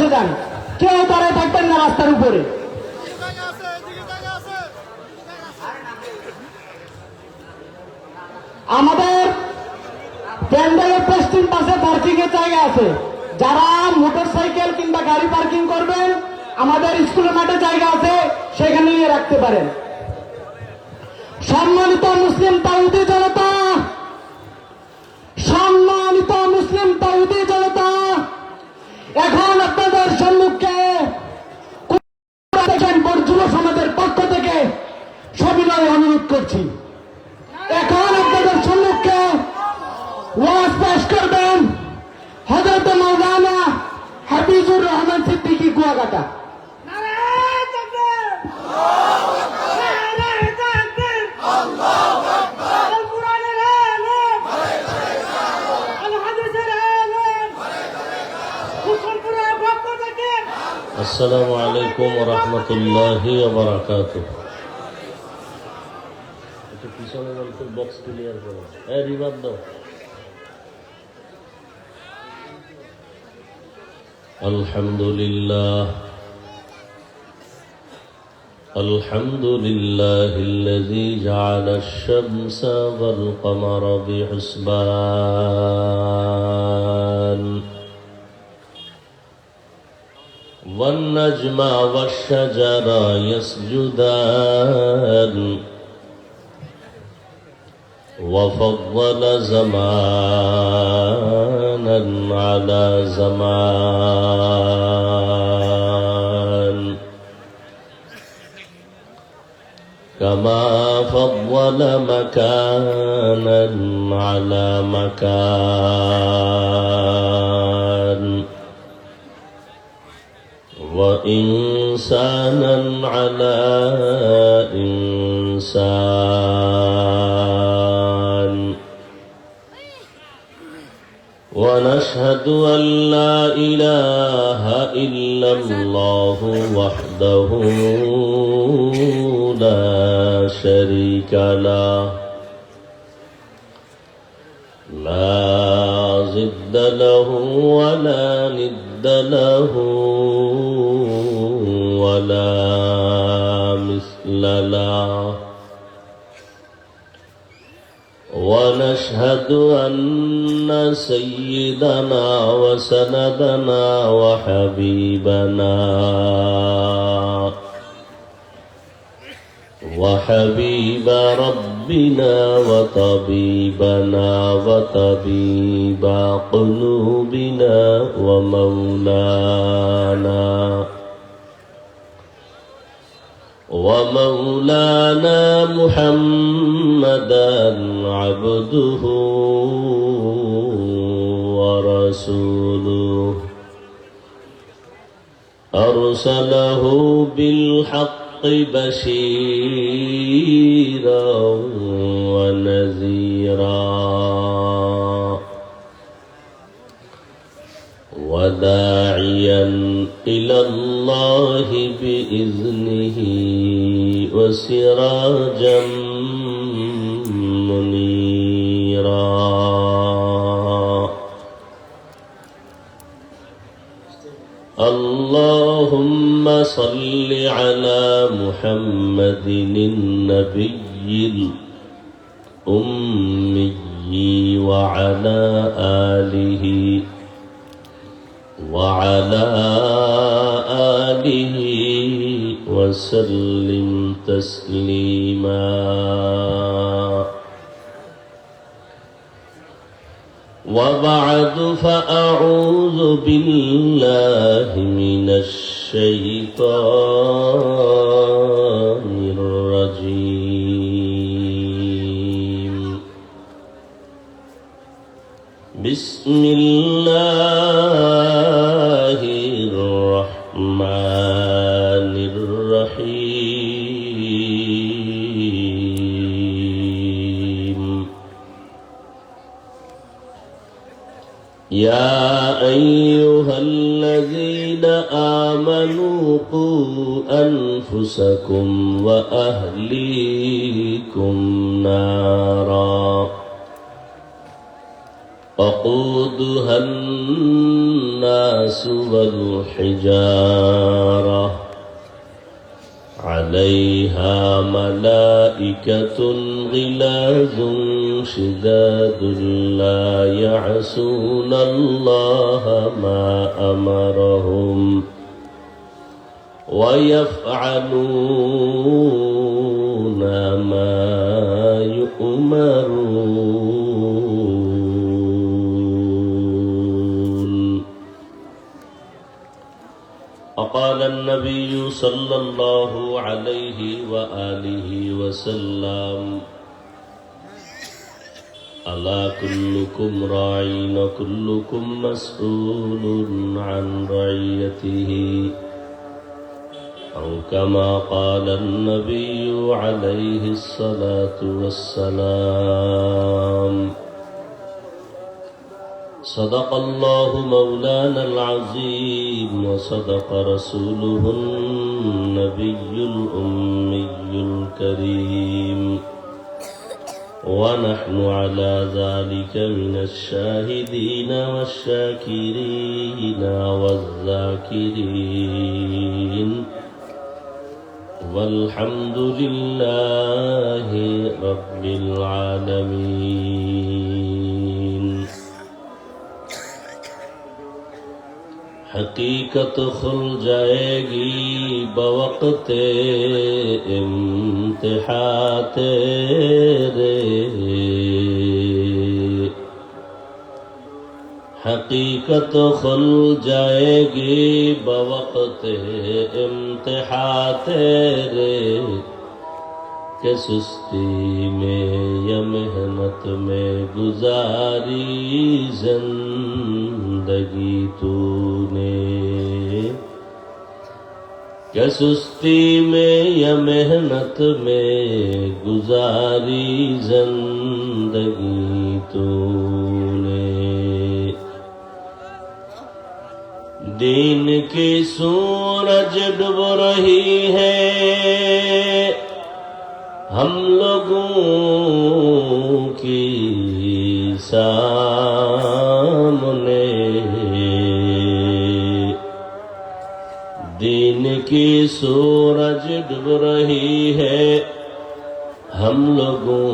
বসে যান, কেউ দাঁড়ায় থাকবেন না রাস্তার উপরে। আমাদের প্যান্ডেলের পশ্চিম পাশে পার্কিং এর জায়গা আছে, যারা মোটরসাইকেল কিংবা গাড়ি পার্কিং করবেন আমাদের স্কুলের মাঠে জায়গা আছে, সেখানে নিয়ে রাখতে পারেন। সম্মানিত মুসলিম তাওহীদি জনতা, সম্মানিত মুসলিম তাওহীদি জনতা, এখন আপনাদের সম্মুখে যুব সমাজের পক্ষ থেকে সবিনয় অনুরোধ করছি। এখন আপনাদের সম্মুখে ওয়াজ পেশ করবেন হযরত মাওলানা হাফিজুর রহমান সিদ্দিকী কুয়াকাটা। আসসালামু আলাইকুম ওয়া রাহমাতুল্লাহি ওয়া বারাকাতুহু। একটু পিছনে বলতে বক্স ক্লিয়ার করো, এই রিভার দাও। আলহামদুলিল্লাহ আলহামদুলিল্লাহিল্লাযী জাআলা আশ-শামসা ওয়াল কমারা বিহিসবান والنجم والشجر يسجدان وفضل زمانا على زمان كما فضل مكانا على مكان وإنسانا على إنسان ونشهد أن لا إله إلا الله وحده لا شريك له لا ضد له ولا ند له ولا مثل له ونشهد أن سيدنا وسندنا وحبيبنا وحبيب ربنا وطبيبنا وطبيب قلوبنا ومولانا محمدا عبده ورسوله أرسله بالحق بشيرا ونذيرا وداعيا إلى الله بإذنه وسراجا منيرا اللهم صل على محمد النبي الأمي وعلى آله وسلم تسليما وبعد فأعوذ بالله من الشيطان الرجيم بسم الله الرحمن الرحيم يا أيها الذين آمنوا قوا أنفسكم وأهليكم نارا وقودها الناس والحجارة عليها ملائكة غلاظ شداد لا يعصون الله ما أمرهم ويفعلون ما يؤمرون. وقال النبي صلى الله عليه وآله وسلم: ألا كلكم راع وكلكم مسؤول عن رعيته، أو كما قال النبي عليه الصلاة والسلام. صدق الله مولانا العظيم وصدق رسوله النبي الأمي الكريم، ونحن على ذلك من الشاهدين والشاكرين والذاكرين، والحمد لله رب العالمين. حقیقت کھل جائے گی بوقت امتحان تیرے، حقیقت کھل جائے گی بوقت امتحان تیرے، کہ سستی میں یا محنت میں گزاری زندگی تو نے، کہ سستی میں یا محنت میں گزاری زندگی تو نے. دین کی سورج ڈوب رہی ہے ہم لوگوں کی سامنے، دین کی سورج ڈوب رہی ہے ہم لوگوں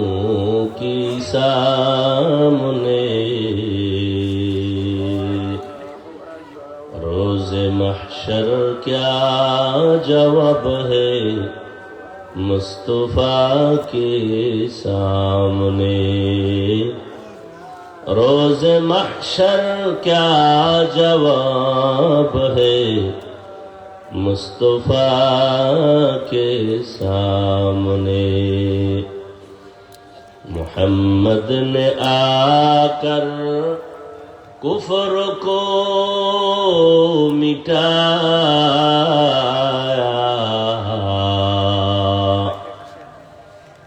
کی سامنے. روز محشر کیا جواب ہے مصطفیٰ کے سامنے، روز محشر کیا جواب ہے مصطفیٰ کے سامنے. محمد نے آ کر کفر کو مٹایا،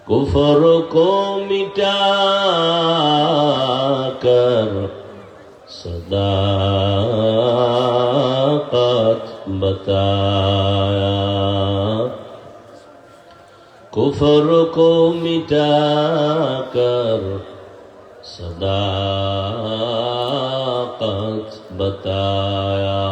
کفر کو مٹا کر صداقت بتایا، کفر کو مٹا کر صداقت بتایا.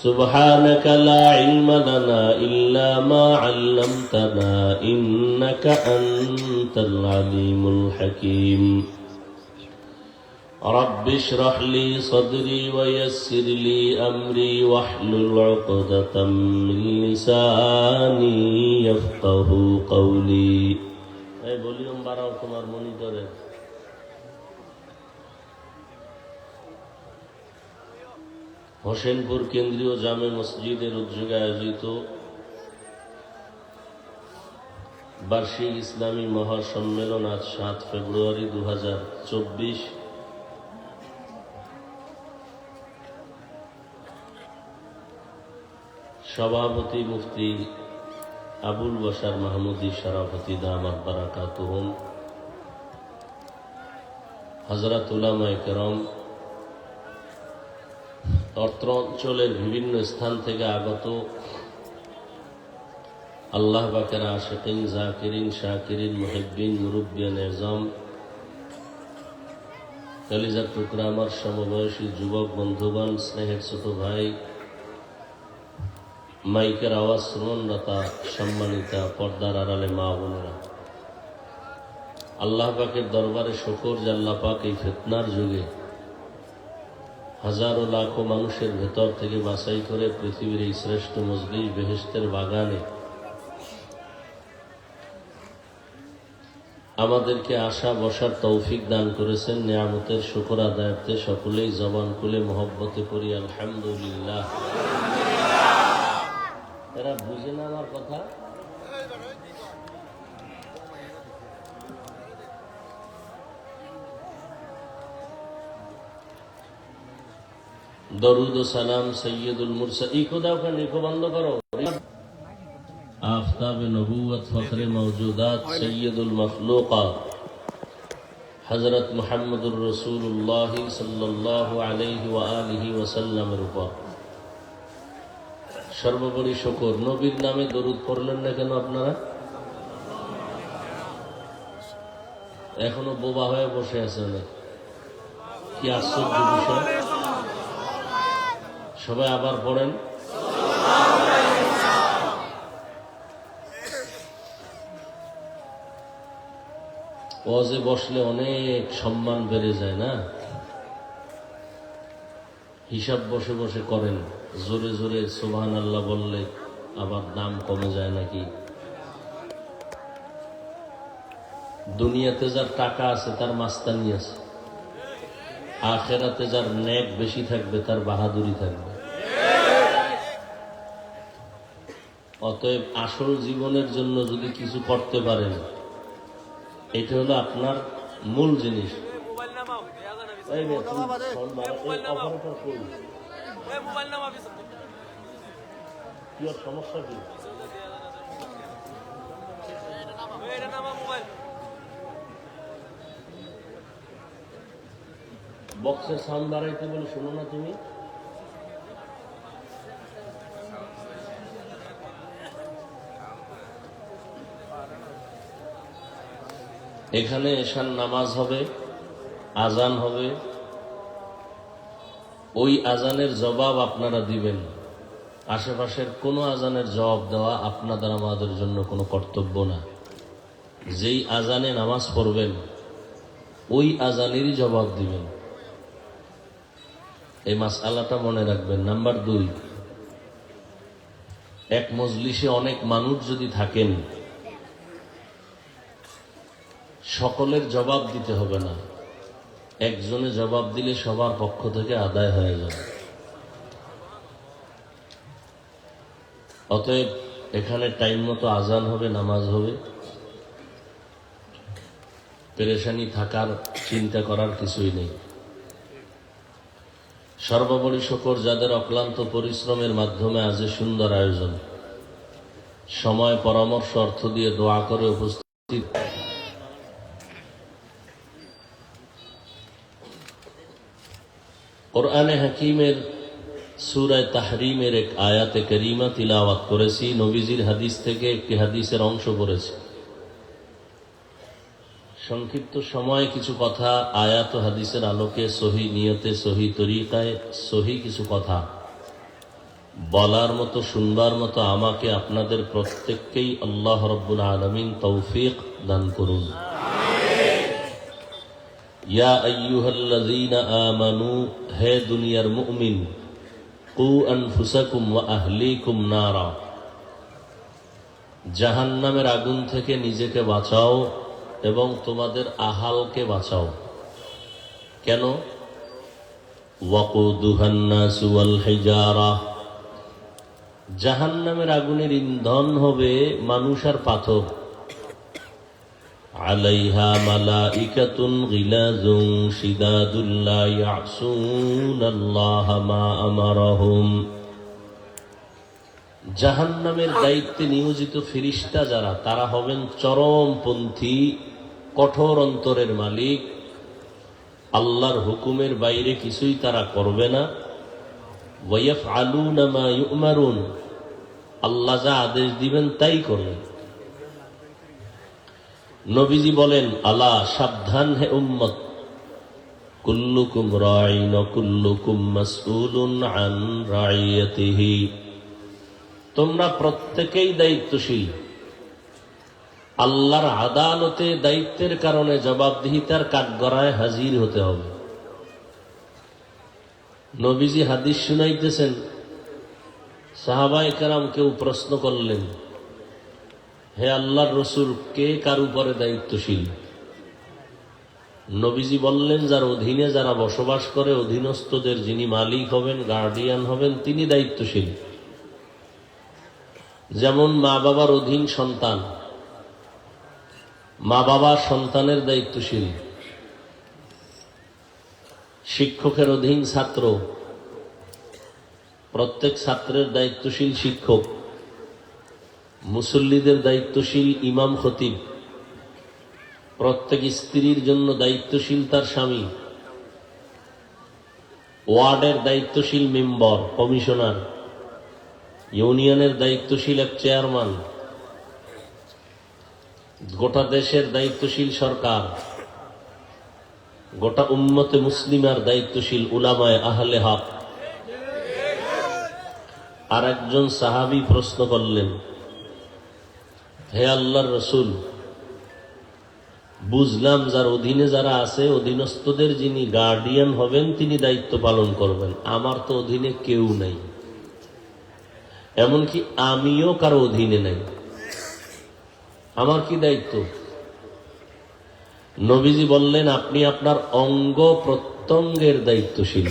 سبحانك لا علم لنا إلا ما علمتنا إنك أنت العليم الحكيم. رب اشرح لي صدري ويسر لي أمري واحلل عقدة من لساني يفقهوا قولي. اے ভলিউম বাড়াও তোমার মনিটরে. হোসেনপুর কেন্দ্রীয় জামে মসজিদের উদ্যোগে আয়োজিত বার্ষিক ইসলামী মহাসম্মেলন আজ 7 ফেব্রুয়ারি 2024 সভাপতি মুফতি আবুল বশার মাহমুদী শরাফতি দামাত বারাকাতুহুম, হযরত উলামায়ে কেরাম, অত্র অঞ্চলের বিভিন্ন স্থান থেকে আগত আল্লাহ পাকের আশিকিন, জাকিরিন, শাকিরিন, মুহিব্বিন, মুরব্বিয়ান এজম, কলিজার টুকরা আমার সমবয়সী যুবক বন্ধুগণ, স্নেহের ছোট ভাই, মাইকের আওয়াজ শ্রবণরতা সম্মানিতা পর্দার আড়ালে মা বোনেরা, আল্লাহ পাকের দরবারে শুকর যে আল্লাহ পাক এই ফিতনার যুগে হাজারো লাখো মানুষের ভেতর থেকে বাছাই করে পৃথিবীর এই শ্রেষ্ঠ মজলিস বেহেশতের বাগানে আমাদেরকে আসা বসার তৌফিক দান করেছেন। নিয়ামতের শুকর আদায়ার্থে সকলেই জবান খুলে মহব্বতে করি আলহামদুলিল্লাহ। এরা বুঝে না আমার কথা? দরুদ ও সালাম সৈয়দুল মুরসালিন। ইকো দাও কেন? ইকো বন্ধ করো। আফতাব নবুয়ত ফখরে মওজুদাত সৈয়দুল মখলুকাত হযরত মুহাম্মদুর রাসূলুল্লাহ সাল্লাল্লাহু আলাইহি ওয়া আলিহি ওয়াসাল্লামের উপর সর্বোপরি শুকর। নবীর নামে দরুদ পড়লেন না কেন আপনারা? এখনো বোবা হয়ে বসে আছেন, কি আশ্চর্য বিষয়। সবাই আবার পড়েন। ওয়াজে বসলে অনেক সম্মান বেড়ে যায় না? হিসাব বসে বসে করেন, জোরে জোরে সুবহানাল্লাহ বললে আবার দাম কমে যায় নাকি? দুনিয়াতে যার টাকা আছে তার মাস্তানি আছে, আখেরাতে যার নেক বেশি থাকবে তার বাহাদুরি থাকবে। অতএব আসল জীবনের জন্য যদি কিছু করতে পারেন, এটা হলো আপনার মূল জিনিস। সমস্যা কি? বক্সের সাউন্ড বাড়াইতে বলে শোনো না তুমি? এখানে এশার নামাজ হবে, আজান হবে, ওই আজানের জবাব আপনারা দিবেন। আশেপাশের কোনো আজানের জবাব দেওয়া আপনাদের আমাদের জন্য কোনো কর্তব্য না। যেই আজানে নামাজ পড়বেন ওই আজানেরই জবাব দিবেন। এই মাসআলাটা মনে রাখবেন। নাম্বার 2, এক মজলিসে অনেক মানুষ যদি থাকেন, সকলের জবাব দিতে হবে না, একজনে জবাব দিলে সবার পক্ষ থেকে আদায় হয়ে যাবে। অতএব এখানে টাইম মতো আজান হবে, নামাজ হবে, পেরেশানি থাকার চিন্তা করার কিছুই নেই। সর্বোপরি শুকর যাদের অক্লান্ত পরিশ্রমের মাধ্যমে আজ সুন্দর আয়োজন, সময় পরামর্শ অর্থ দিয়ে দোয়া করে উপস্থিত কোরআনে হাকিমের সূরা তাহরিমের এক আয়াতে করিমা তিলাওয়াত করেছি। নবীজির হাদিস থেকে একটি হাদিসের অংশ পড়েছি। সংক্ষিপ্ত সময়ে কিছু কথা আয়াত ও হাদিসের আলোকে সহি নিয়তে, সহি তরিকায়, সহি কিছু কথা বলার মতো, শুনবার মতো আমাকে আপনাদের প্রত্যেককেই আল্লাহ রাব্বুল আলামিন তৌফিক দান করুন। ইয়া আইয়ুহাল্লাযীনা আমানু, হে দুনিয়ার মুমিন, কু আনফুসাকুম ওয়া আহলিকুম নারা, জাহান্নামের আগুন থেকে নিজেকে বাঁচাও এবং তোমাদের আহালকে বাঁচাও। কেন? ওয়াকুদুহান নাসু ওয়াল হিজারা, জাহান্নামের আগুনের ইন্ধন হবে মানুষ আর পাথর। আলাইহা মালাইকাতুন গিলাযুন শিদাদুন লা ইয়াসুনাল্লাহা মা আমারাহুম, জাহান্নামের দায়িত্বে নিয়োজিত ফেরেশতা যারা, তারা হবেন চরমপন্থী, কঠোর অন্তরের মালিক। আল্লাহর হুকুমের বাইরে কিছুই তারা করবে না। ওয়ায়াফআলুনা মা ইউমারুন, আল্লাহ যা আদেশ দিবেন তাই করবেন। নবীজি বলেন, আলা সাবধান হে উম্মত, কুল্লুকুম রাঈন ওয়া কুল্লুকুম মাসউলুন আন রাইয়াতিহি। তোমরা প্রত্যেকেই দায়িত্বশীল। আল্লাহর আদালতে দায়িত্বের কারণে জবাবদিহিতার কাঠগড়ায় হাজির হতে হবে। নবীজি হাদিস শুনাইতেছেন, সাহাবায়ে কেরাম কেউ প্রশ্ন করলেন, হে আল্লাহর রসুল, কে কার উপরে দায়িত্বশীল? নবীজি বললেন, যার অধীনে যারা বসবাস করে, অধীনস্থদের যিনি মালিক হবেন, গার্ডিয়ান হবেন, তিনি দায়িত্বশীল। যেমন মা বাবার অধীন সন্তান, মা বাবা সন্তানের দায়িত্বশীল। শিক্ষকের অধীন ছাত্র, প্রত্যেক ছাত্রের দায়িত্বশীল শিক্ষক। মুসল্লিদের দায়িত্বশীল ইমাম খতিব। প্রত্যেক স্ত্রীর জন্য দায়িত্বশীল তার স্বামী। ওয়ার্ডের দায়িত্বশীল মেম্বার, কমিশনার। ইউনিয়নের দায়িত্বশীল এক চেয়ারম্যান। গোটা দেশের দায়িত্বশীল সরকার। গোটা উম্মতে মুসলিমার দায়িত্বশীল উলামায়ে আহলে হক। আর একজন সাহাবী প্রশ্ন করলেন, হে আল্লাহর রসুল, বুঝলাম যার অধীনে যারা আছে, অধীনস্থদের যিনি গার্ডিয়ান হবেন তিনি দায়িত্ব পালন করবেন। আমার তো অধীনে কেউ নাই, এমনকি আমিও কারো অধীনে নাই। আমার কি দায়িত্ব? নবীজি বললেন, আপনি আপনার অঙ্গ প্রত্যঙ্গের দায়িত্বশীল।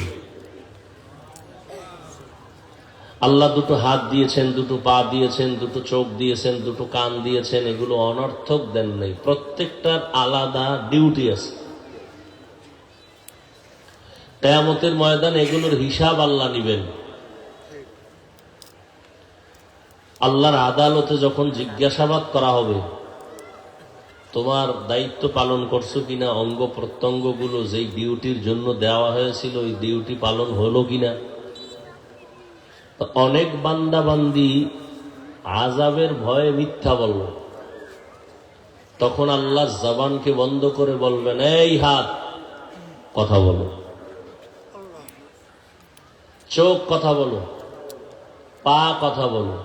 আল্লাহ দুটো হাত দিয়েছেন, দুটো পা দিয়েছেন, দুটো চোখ দিয়েছেন, দুটো কান দিয়েছেন, এগুলো অনর্থক দেন নাই। প্রত্যেকটার আলাদা ডিউটি আছে। কিয়ামতের ময়দানে এগুলোর হিসাব আল্লাহ নিবেন। আল্লাহর আদালতে যখন জিজ্ঞাসাবাদ করা হবে, তোমার দায়িত্ব পালন করছো কিনা, অঙ্গ প্রত্যঙ্গগুলো যেই ডিউটির জন্য দেওয়া হয়েছিল ওই ডিউটি পালন হলো কিনা। অনেক বান্দা বান্দি আযাবের ভয়ে মিথ্যা বলল, তখন আল্লাহ জবানকে বন্ধ করে বলবেন, এই হাত কথা বলো, চোখ কথা বলো, পা কথা বলো।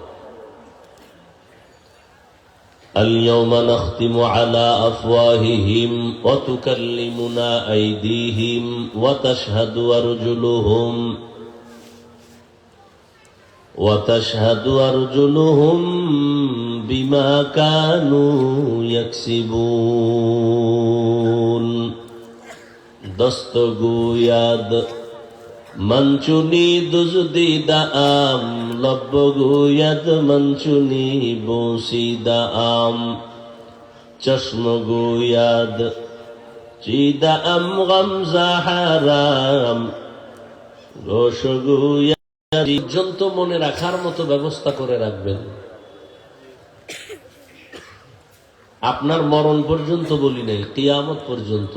اليوم نختم على أفواههم وتكلمنا أيديهم وتشهد أرجلهم بما كانوا يكسبون। দস্তগোয়াদ মঞ্চুনি দুজদিদা আম, লব্বগোয়াদ মঞ্চুনি বসিদা আম, চশমগোয়াদ চিদা আম গামজা হারাম, রসগোয়াদ। পর্যন্ত মনে রাখার মতো ব্যবস্থা করে রাখবেন। আপনার মরণ পর্যন্ত বলি নাই, কিয়ামত পর্যন্ত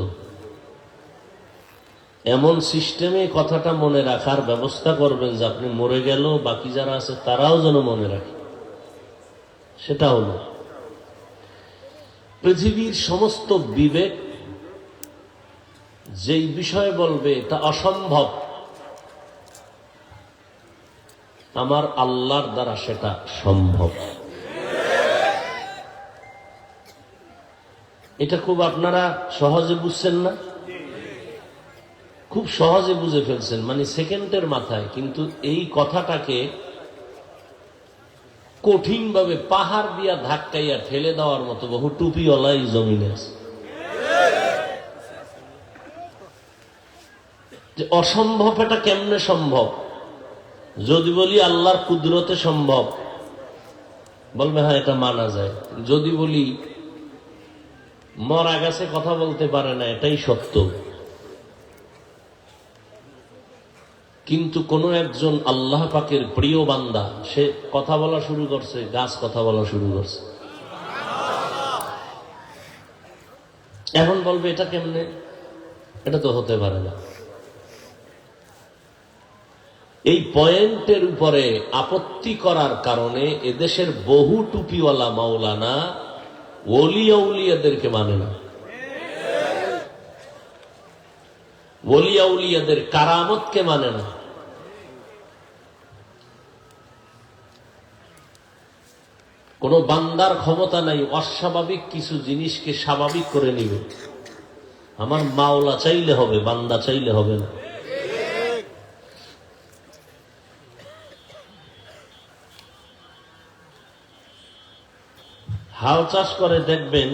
এমন সিস্টেমে কথাটা মনে রাখার ব্যবস্থা করবেন যে আপনি মরে গেল বাকি যারা আছে তারাও যেন মনে রাখে। সেটা হলো পৃথিবীর সমস্ত বিবেক যেই বিষয় বলবে এটা অসম্ভব, আমার আল্লাহর দ্বারা সেটা সম্ভব। এটা খুব আপনারা সহজে বুঝছেন না? খুব সহজে বুঝে ফেলছেন, মানে সেকেন্ডের মাথায়। কিন্তু এই কথাটাকে কঠিনভাবে পাহাড় দিয়া ধাক্কাইয়া ঠেলে দেওয়ার মতো বহু টুপিওয়ালা এই জমিনে আছে। যে অসম্ভব, এটা কেমনে সম্ভব? যদি বলি আল্লাহর কুদরতে সম্ভব, বলবে হ্যাঁ এটা মানা যায়। যদি বলি মরা গেছে কথা বলতে পারে না, এটাই সত্য। কিন্তু কোন একজন আল্লাহ পাকের প্রিয় বান্দা সে কথা বলা শুরু করছে, গাছ কথা বলা শুরু করছে। এখন বলবে এটা কেমনে? এটা তো হতে পারে না। এই পয়েন্টের উপরে আপত্তি করার কারণে এদেশের বহু টুপিওয়ালা মাওলানা ওলিয়া উলিয়াদেরকে মানে না। ওলি আউলিয়াদের কারামতকে মানে না। কোন বান্দার ক্ষমতা নাই অস্বাভাবিক কিছু জিনিসকে স্বাভাবিক করে নিবে। আমার মাওলা চাইলে হবে, বান্দা চাইলে হবে না। হাল চাষ করে দেখবেন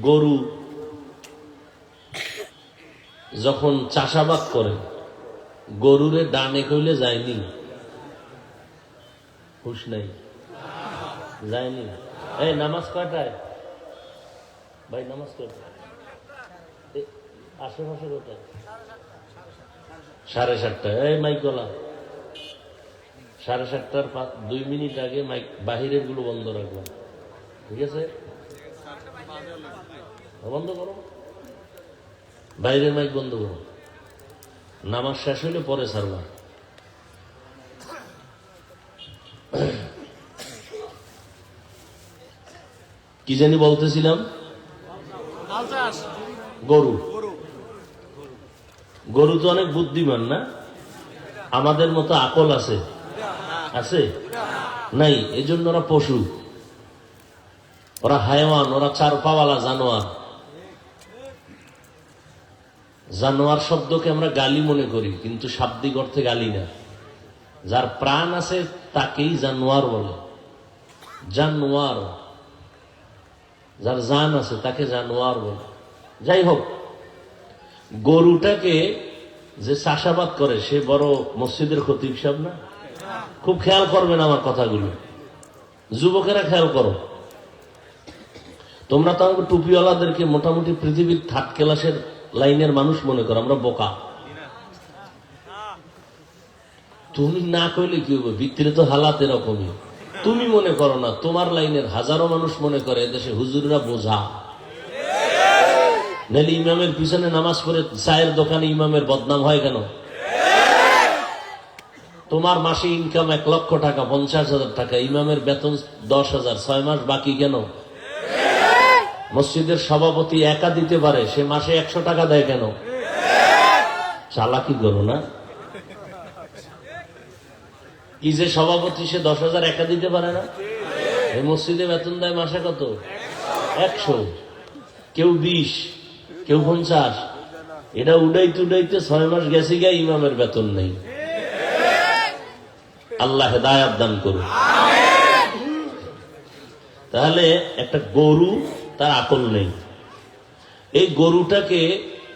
গরু যখন চাষাবাদ করে গরুরে ডানে কইলে যায়নি, হুশ নাই, যায়নি। এই নামাজ কয়টায় ভাই? নামাজ কয়টায়? আশেপাশে কোথায়? 7:30টায়। এই মাইকলা 7:30টার 2 মিনিট আগে মাইক বাহিরের গুলো বন্ধ রাখবেন, ঠিক আছে? বন্ধ করো, বাইরের মাইক বন্ধ করো। নামাজ শেষ হইলে পরে ছাড়বা। কি জানি বলতেছিলাম? গরু। গরু তো অনেক বুদ্ধিমান না? আমাদের মতো আকল আছে? আছে নাই? এই জন্য ওরা পশু, ওরা হায়ওয়ান, ওরা চার পাওয়ালা জানোয়ার। জানোয়ার শব্দকে আমরা গালি মনে করি, কিন্তু শাব্দিক অর্থে গালি না। যার প্রাণ আছে তাকেই জানোয়ার বলে। জানোয়ার, যার জান আছে তাকে জানোয়ার বলে। যাই হোক, গরুটাকে যে চাষাবাদ করে সে বড় মসজিদের খতিব সাহেব না? খুব খেয়াল করবেন আমার কথাগুলো, যুবকেরা খেয়াল করো। তোমরা তো আমাকে টুপিওয়ালাদেরকে মোটামুটি পৃথিবীর থার্ড ক্লাসের লাইনের মানুষ মনে করো, আমরা বোকা। তুমি না কইলে কি হবে, ভিতরে তো হালাত এরকমই। তুমি মনে করো না, তোমার লাইনের হাজারো মানুষ মনে করে এদেশে হুজুররা বোঝা। নাহলে ইমামের পিছনে নামাজ পড়ে চায়ের দোকানে ইমামের বদনাম হয় কেন? তোমার মাসে ইনকাম 1 লক্ষ টাকা, 50,000 টাকা, ইমামের বেতন 10,000, 6 মাস বাকি কেন? মসজিদের সভাপতি একা দিতে পারে, সে মাসে 100 টাকা দেয় কেন? চালাকি করো না। কি যে সভাপতি সে 10,000 একা দিতে পারে না? এই মসজিদে বেতন দেয় মাসে কত? 100, কেউ 20, কেউ 50। এটা উড়াইতে উড়াইতে 6 মাস গেছে গিয়ে ইমামের বেতন নেই। আল্লাহ হেদায়াত দান করুন। তাহলে একটা গরু, তার আকল নেই। এই গরুটাকে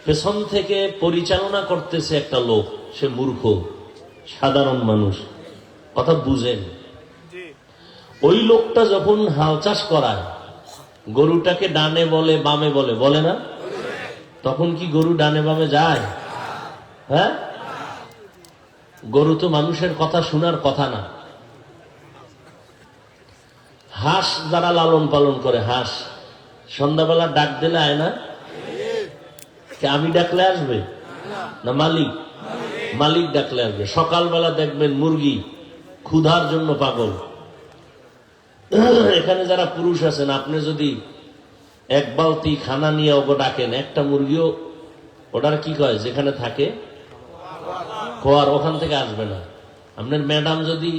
পেছন থেকে পরিচালনা করতেছে একটা লোক, সে মূর্খ, সাধারণ মানুষ, কথা বুঝেন। ওই লোকটা যখন হাল চাষ করায়, গরুটাকে ডানে বলে বামে বলে, বলে না? তখন কি গরু ডানে বামে যায়? হ্যাঁ, গরু তো মানুষের কথা শোনার কথা না। হাঁস যারা লালন পালন করে, হাঁস সন্ধ্যাবেলা ডাক দিলে আয় না? আমি ডাকলে আসবে না মালিক? মালিক ডাকলে আসবে। সকালবেলা দেখবেন মুরগি ক্ষুধার জন্য পাগল। এখানে যারা পুরুষ আছেন, আপনি যদি 1 বালতি খানা নিয়ে ওকে ডাকেন, একটা মুরগিও ওটার কি কয় যেখানে থাকে খোয়ার, ওখান থেকে আসবে না। আপনার ম্যাডাম যদি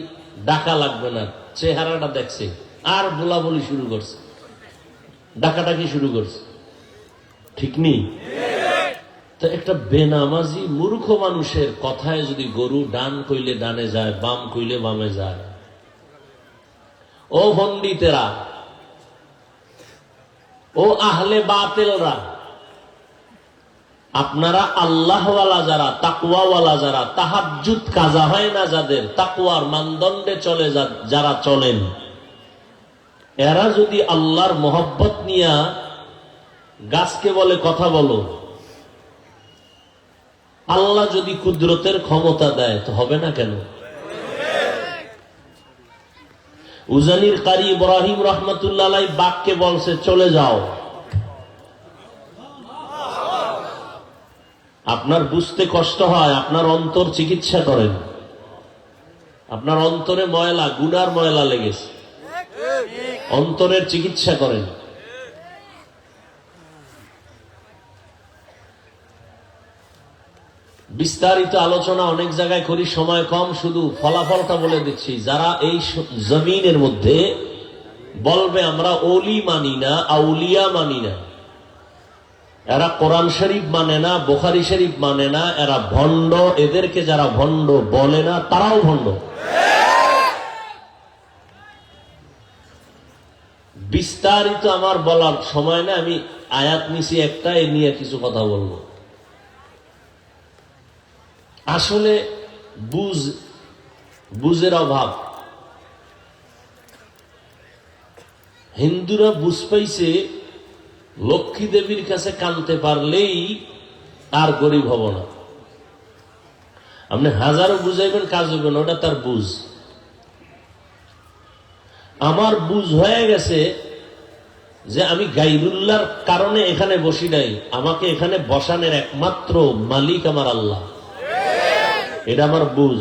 ডাকা লাগবে না, চেহারাটা দেখছে আর বলাবলি শুরু করছে, ডাকাডাকি শুরু করছে, ঠিক নেই? তো একটা বেনামাজি মূর্খ মানুষের কথায় যদি গরু ডান কইলে ডানে যায়, বাম কইলে বামে যায়। ও পণ্ডিতেরা, ও আহলে বাতিলরা, আপনারা আল্লাহওয়ালা যারা, তাকওয়াওয়ালা যারা, তাহাজ্জুদ কাজা হয় না যাদের, তাকওয়ার মানদণ্ডে চলে যারা চলেন, এরা যদি আল্লাহর মোহব্বত নিয়া গাছকে বলে কথা বলো, আল্লাহ যদি কুদরতের ক্ষমতা দেয় তো হবে না কেন? উজানির কারি ইব্রাহিম রহমতুল্লাহ আলাইহি বাঘকে বলছে চলে যাও। আপনার বুঝতে কষ্ট হয়, আপনার অন্তর চিকিৎসা করেন। আপনার অন্তরে ময়লা, গুনার ময়লা লেগেছে, অন্তরের চিকিৎসা করেন। বিস্তারিত আলোচনা অনেক জায়গায় করি, সময় কম, শুধু ফলাফলটা বলে দিচ্ছি। যারা এই জমিনের মধ্যে বলবে আমরা ওলি মানি না, আউলিয়া মানি না, এরা কোরআন শরীফ মানে না, বুখারী শরীফ মানে না, এরা ভণ্ড, এদেরকে যারা ভণ্ড বলে না তারাও ভণ্ড। বিস্তারিত আমার বলার সময় না, আমি আয়াত নিছি একটা, এ নিয়ে কিছু কথা বলবো। আসলে বুঝের অভাব। হিন্দুরা বুঝ পাইছে লক্ষ্মী দেবীর কাছে কানতে পারলেই আর গরিব হব না। আপনি হাজারো বুঝাইবেন, কাজ হইবে না, ওটা তার বুঝ। আমার বুঝ হয়ে গেছে যে আমি গাইরুল্লাহর কারণে এখানে বসি নাই, আমাকে এখানে বসানোর একমাত্র মালিক আমার আল্লাহ। এটা আমার বুঝ।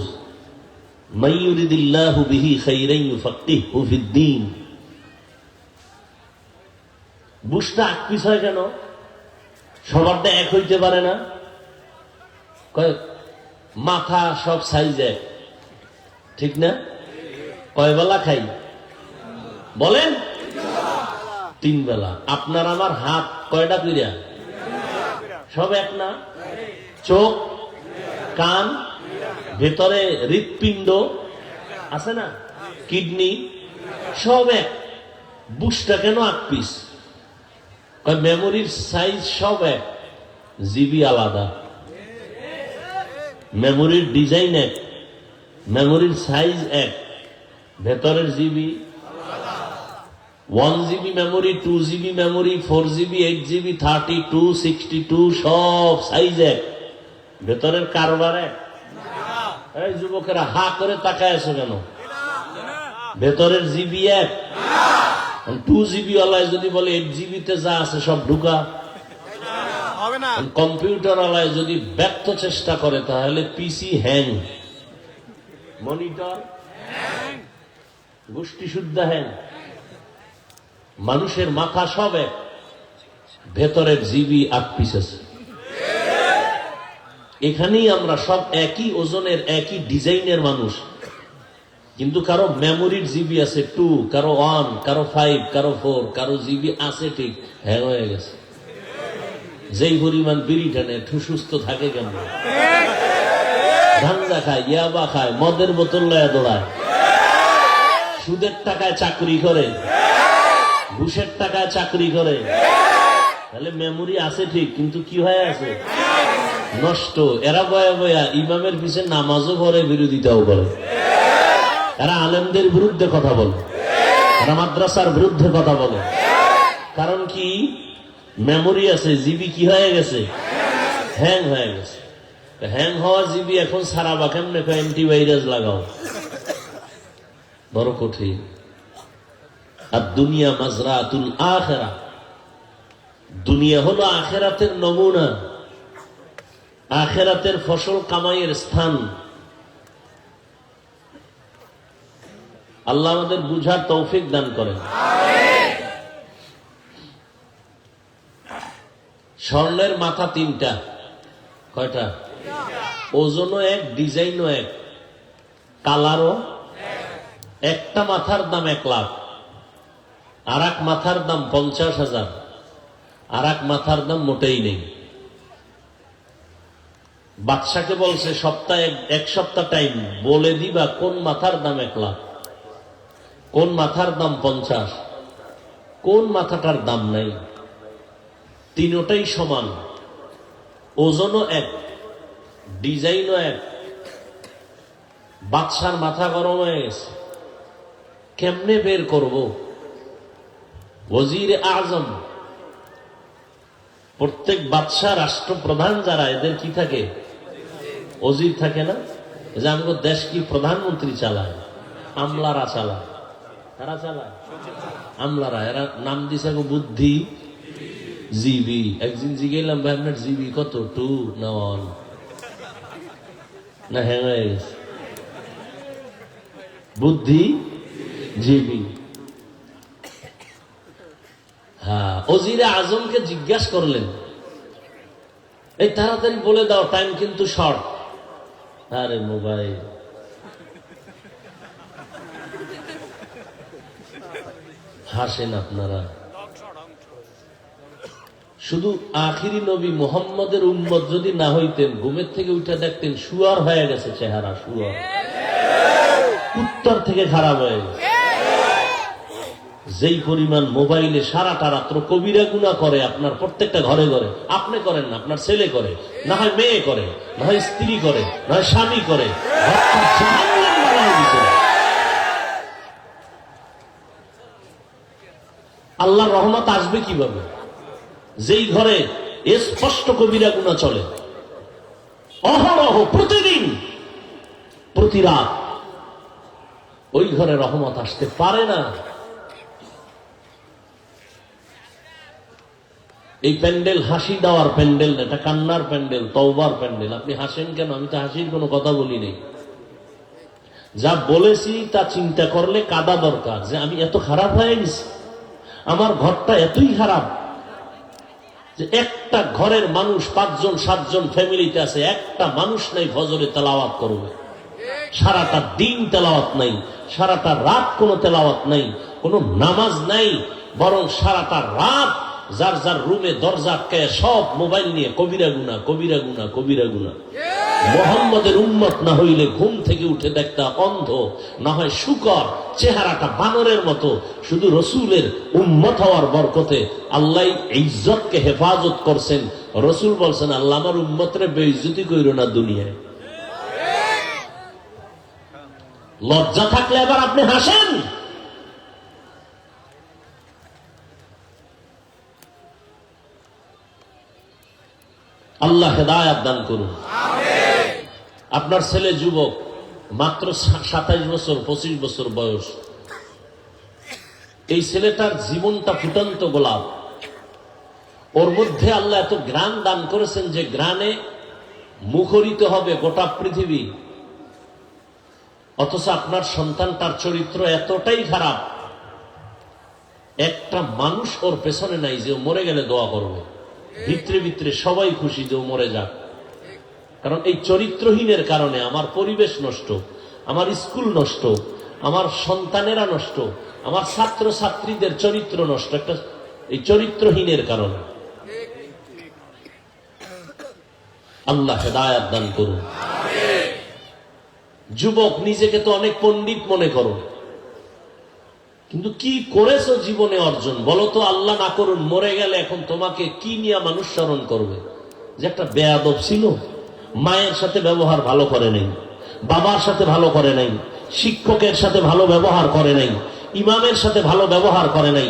মাইয়ুরিদিল্লাহু বিহি খাইরান ইউফাক্কিহু ফিদ্দীন। বুঝটা আকপিস হয় কেন? সবারটা এক হইতে পারে না। কয় মাথা সব সাইজ এক, ঠিক না? কয় বেলা খাই বলেন? 3 বেলা। আপনার আমার হাত কয়টা কইরা? সব এক না? চোখ, কান, ভেতরে হৃৎপিণ্ড আছে না, কিডনি, সব এক। বুঝটা কেন আকপিস? মেমোরির সাইজ সব এক, জিবি আলাদা। মেমোরির ডিজাইন এক, মেমোরির সাইজ এক, ভেতরের GB 1 GB memory, 2 GB memory, 4 GB, 8 GB, 32, 62, সব সাইজ এক, ভেতরের কারবার এক। এই যুবকেরা হা করে তাকায় আছো কেন? ভেতরের জিবি এক। 2 জিবি ওয়ালায় যদি বলে 8 জিবিতে যা আছে সব ঢুকা হবে না। কম্পিউটার ওয়ালায় যদি ব্যর্থ চেষ্টা করে তাহলে পিসি হ্যাং, মনিটর হ্যাং, গোষ্ঠী শুদ্ধ হ্যাং। মানুষের মাথা সব এক, ভেতরের জিবি 8 পিস আছে। এখানেই আমরা সব একই ওজনের, একই ডিজাইনের মানুষ, কিন্তু কারো মেমোরির জিবি আছে 2, কারো 1, কারো 5, কারো 4, কারো জিবি আছে ঠিক হ্যাং হয়ে গেছে। যেই পরিমাণ বিড়ি টানে সুস্থ থাকে কেমন? গাঞ্জা খায়, ইয়াবা খায়, মদের বোতল লয়া দৌড়ায়, সুদের টাকায় চাকরি করে, ঘুষের টাকায় চাকরি করে। তাহলে মেমোরি আছে ঠিক, কিন্তু কি হয়ে আছে? নষ্ট। এরা বয়া বয়া ইমামের পিছে নামাজও করে, বিরোধিতাও করে। এরা আলেমদের বিরুদ্ধে কথা বলে, এরা মাদ্রাসার বিরুদ্ধে কথা বলে। কারণ কি? মেমোরি আছে, জিবি কি হয়ে গেছে? হ্যাং হয়ে গেছে। হ্যাং হওয়া জিবি এখন সারাবা কেমনে? অ্যান্টিভাইরাস লাগাও, বড় কঠিন। আর দুনিয়া মাজরাতুল আখিরা, দুনিয়া হলো আখিরাতের নমুনা, আখিরাতের ফসল কামাইয়ের স্থান। আল্লাহ আমাদের বুঝার তৌফিক দান করেন। স্বর্ণের মাথা 3টা। কয়টা? ওজনও এক, ডিজাইনও এক, কালারও। একটা মাথার দাম 1 লাখ, আর এক মাথার দাম 50,000, আর এক মাথার দাম মোটেই নেই। বাদশাকে বলছে সপ্তাহে 1 সপ্তাহ টাইম বলে দিবা কোন মাথার দাম 1 লাখ, কোন মাথার দাম 50, কোন মাথাটার দাম নাই। তিনটাই সমান, ওজনও এক, ডিজাইনও এক। বাদশার মাথা গরম হয়ে গেছে, কেমনে বের করব? ওজির আজম, প্রত্যেক বাদশা, রাষ্ট্রপ্রধান যারা, এদের কি থাকে? ওজির থাকে না? যে আমাদের দেশ কি প্রধানমন্ত্রী চালায়? আমলারা চালায়। তারা চালায় আমলারা। এরা নাম দিছে বুদ্ধি জিবি। একদিন জিগেলাম ভাই আপনার জিবি কত? 2 না 1 না হ্যাং হয়ে গেছে? বুদ্ধি জিবি। হ্যাঁ, ওজিরে আজমকে জিজ্ঞাসা করলেন এই তাড়াতাড়ি বলে দাও, টাইম কিন্তু শর্ট। আরে মোবাইল, হাসেন আপনারা। শুধু আখিরি নবী মুহাম্মদের উম্মত যদি না হইতেন, ঘুমের থেকে উঠে দেখতেন শুয়ার হয়ে গেছে চেহারা, শুয়ার, উত্তর থেকে খারাপ হয়ে গেছে। যেই পরিমাণ মোবাইলে সারাটা রাত্র কবিরা গুনাহ করে আপনার প্রত্যেকটা ঘরে ঘরে। আপনি করেন না, আপনার ছেলে করে, না হয় মেয়ে করে, না হয় স্ত্রী করে, না হয় স্বামী করে। ঘরটা জাহান্নাম বানায় দিছে। আল্লাহর রহমত আসবে কিভাবে? যেই ঘরে স্পষ্ট কবিরা গুনাহ চলে অহরহ, প্রতিদিন, প্রতি রাত, ওই ঘরে রহমত আসতে পারে না। এই প্যান্ডেল হাসি দেওয়ার প্যান্ডেল না, এটা কান্নার প্যান্ডেল, তওবার প্যান্ডেল। আপনি হাসেন কেন? আমি তো হাসির কোনো কথা বলি নাই। যা বলেছি তা চিন্তা করলে কাঁদা দরকার, যে আমি এত খারাপ হয়ে গেছি, আমার ঘরটা এতই খারাপ যে একটা ঘরের মানুষ 5 জন 7 জন ফ্যামিলিতে আছে, একটা মানুষ নাই ফজরে তেলাওয়াত করবে। সারাটা দিন তেলাওয়াত নাই, সারাটা রাত কোনো তেলাওয়াত নাই, কোনো নামাজ নাই, বরং সারাটা রাত যার যার রুমে দরজা আটকায় সব মোবাইল নিয়ে কবিরা গুনাহ, কবিরা গুনাহ, কবিরা গুনাহ। মুহাম্মদের উম্মত না হইলে ঘুম থেকে উঠে দেখতা অন্ধ, না হয় শুকর, চেহারাটা বানরের মতো। শুধু রসুলের উম্মত হওয়ার বরকতে আল্লাহ ইজ্জতকে হেফাজত করছেন। রসুল বলছেন, আল্লাহ আমার উম্মতরে বেইজ্জতি কইরো না দুনিয়ায়। লজ্জা থাকলে এবার আপনি হাসেন। আল্লাহ হেদায়াত দান করুন। আপনার ছেলে যুবক, মাত্র 27 বছর 25 বছর বয়স। এই ছেলেটার জীবনটা ফুটন্ত গোলাপ। ওর মধ্যে আল্লাহ এত গ্রাণ দান করেছেন যে গ্রাণে মুখরিত হবে গোটা পৃথিবী। অথচ আপনার সন্তানটার চরিত্র এতটাই খারাপ, একটা মানুষ ওর পেছনে নাই যে ও মরে গেলে দোয়া করবে। ভিতরে ভিতরে সবাই খুশি যে ও মরে যাক। কারণ এই চরিত্রহীনের কারণে আমার পরিবেশ নষ্ট, আমার স্কুল নষ্ট, আমার সন্তানেরা নষ্ট, আমার ছাত্র ছাত্রীদের চরিত্র নষ্ট, একটা এই চরিত্রহীনের কারণে। আল্লাহ হেদায়াত দান করুন। যুবক, নিজেকে তো অনেক পণ্ডিত মনে করো, কিন্তু কি করেছো জীবনে অর্জন বলো তো? আল্লাহ না করুন মরে গেলে এখন তোমাকে কি নিয়ে মানুষ স্মরণ করবে? যে একটা বেয়াদব ছিল, মায়ের সাথে ব্যবহার ভালো করে নাই, বাবার সাথে ভালো করে নাই, শিক্ষকের সাথে ভালো ব্যবহার করে নাই, ইমামের সাথে ভালো ব্যবহার করে নাই,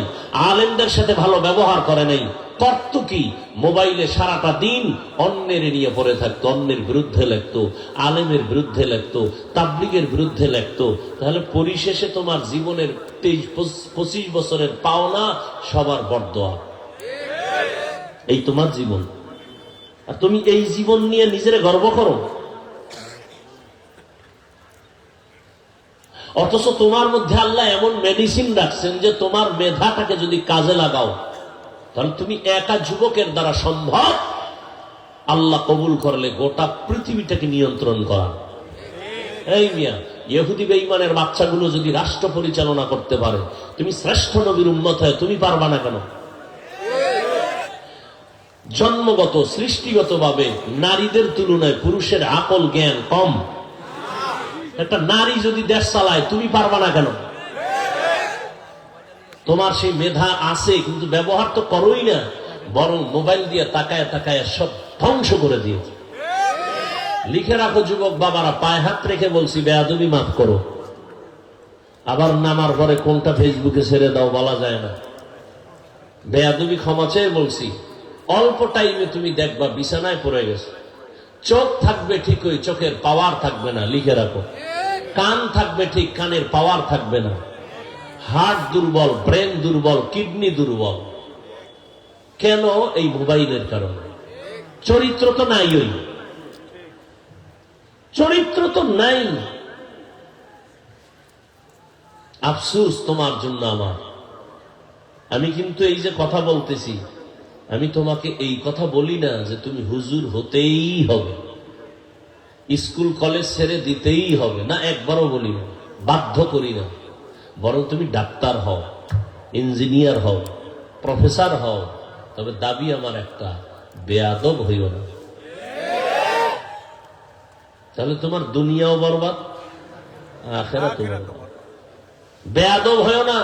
আলেমদের সাথে ভালো ব্যবহার করে নাই। করত কি? মোবাইলে সারাটা দিন অন্যের নিয়ে পড়ে থাকতো, অন্যের বিরুদ্ধে লেখতো, আলেমের বিরুদ্ধে লেখতো, তাবলিগের বিরুদ্ধে লেখতো। তাহলে পরিশেষে তোমার জীবনের 23-25 বছরের পাওনা সবার বরদোয়া। এই তোমার জীবন, আর তুমি এই জীবন নিয়ে নিজের গর্ব করো। অথচ তোমার মধ্যে আল্লাহ এমন মেডিসিন রাখছেন যে তোমার মেধাটাকে যদি কাজে লাগাও, তাহলে তুমি একা যুবকের দ্বারা সম্ভব আল্লাহ কবুল করলে গোটা পৃথিবীটাকে নিয়ন্ত্রণ করা। এই মিয়া, ইহুদি বেঈমানের বাচ্চাগুলো যদি রাষ্ট্র পরিচালনা করতে পারে, তুমি শ্রেষ্ঠ নবীর উম্মত হয়ে তুমি পারবা না কেন? জন্মগত সৃষ্টিগত ভাবে নারীদের তুলনায় পুরুষের আকল জ্ঞান কম। একটা নারী যদি দেশ চালায়, তুমি পারবা না কেন? তোমার সেই মেধা আছে, কিন্তু ব্যবহার তো করোই না, বরং মোবাইল দিয়ে তাকায় তাকায় সব ধ্বংস করে দিয়েছে। লিখে রাখো যুবক বাবারা, পায়ে হাত রেখে বলছি, বেয়াদবি মাফ করো। আবার নামার পরে কোনটা ফেসবুকে ছেড়ে দাও বলা যায় না। বেয়াদবি ক্ষমা চেয়ে বলছি, অল্প টাইমে তুমি দেখবা বিছানায় পড়ে গেছে। চোখ থাকবে ঠিক, ওই চোখের পাওয়ার থাকবে না, লিখে রাখো। কান থাকবে ঠিক, কানের পাওয়ার থাকবে না। হার্ট দুর্বল, ব্রেন দুর্বল, কিডনি দুর্বল। কেন? এই মোবাইলের কারণে। চরিত্র তো নাই, ওই চরিত্র তো নাই। আফসোস তোমার জন্য আমার। আমি কিন্তু এই যে কথা বলতেছি, আমি তোমাকে এই কথা বলি না যে তুমি হুজুর হতেই হবে, স্কুল কলেজ ছেড়ে দিতেই হবে না, একবারও বলি না, বাধ্য করি না। বরং তুমি ডাক্তার হও, ইঞ্জিনিয়ার হও, প্রফেসর হও, তবে দাবি আমার একটা, বেয়াদব হইও না। তাহলে তোমার দুনিয়াও বরবাদ, আখিরাতও বরবাদ। বেয়াদব হইও না।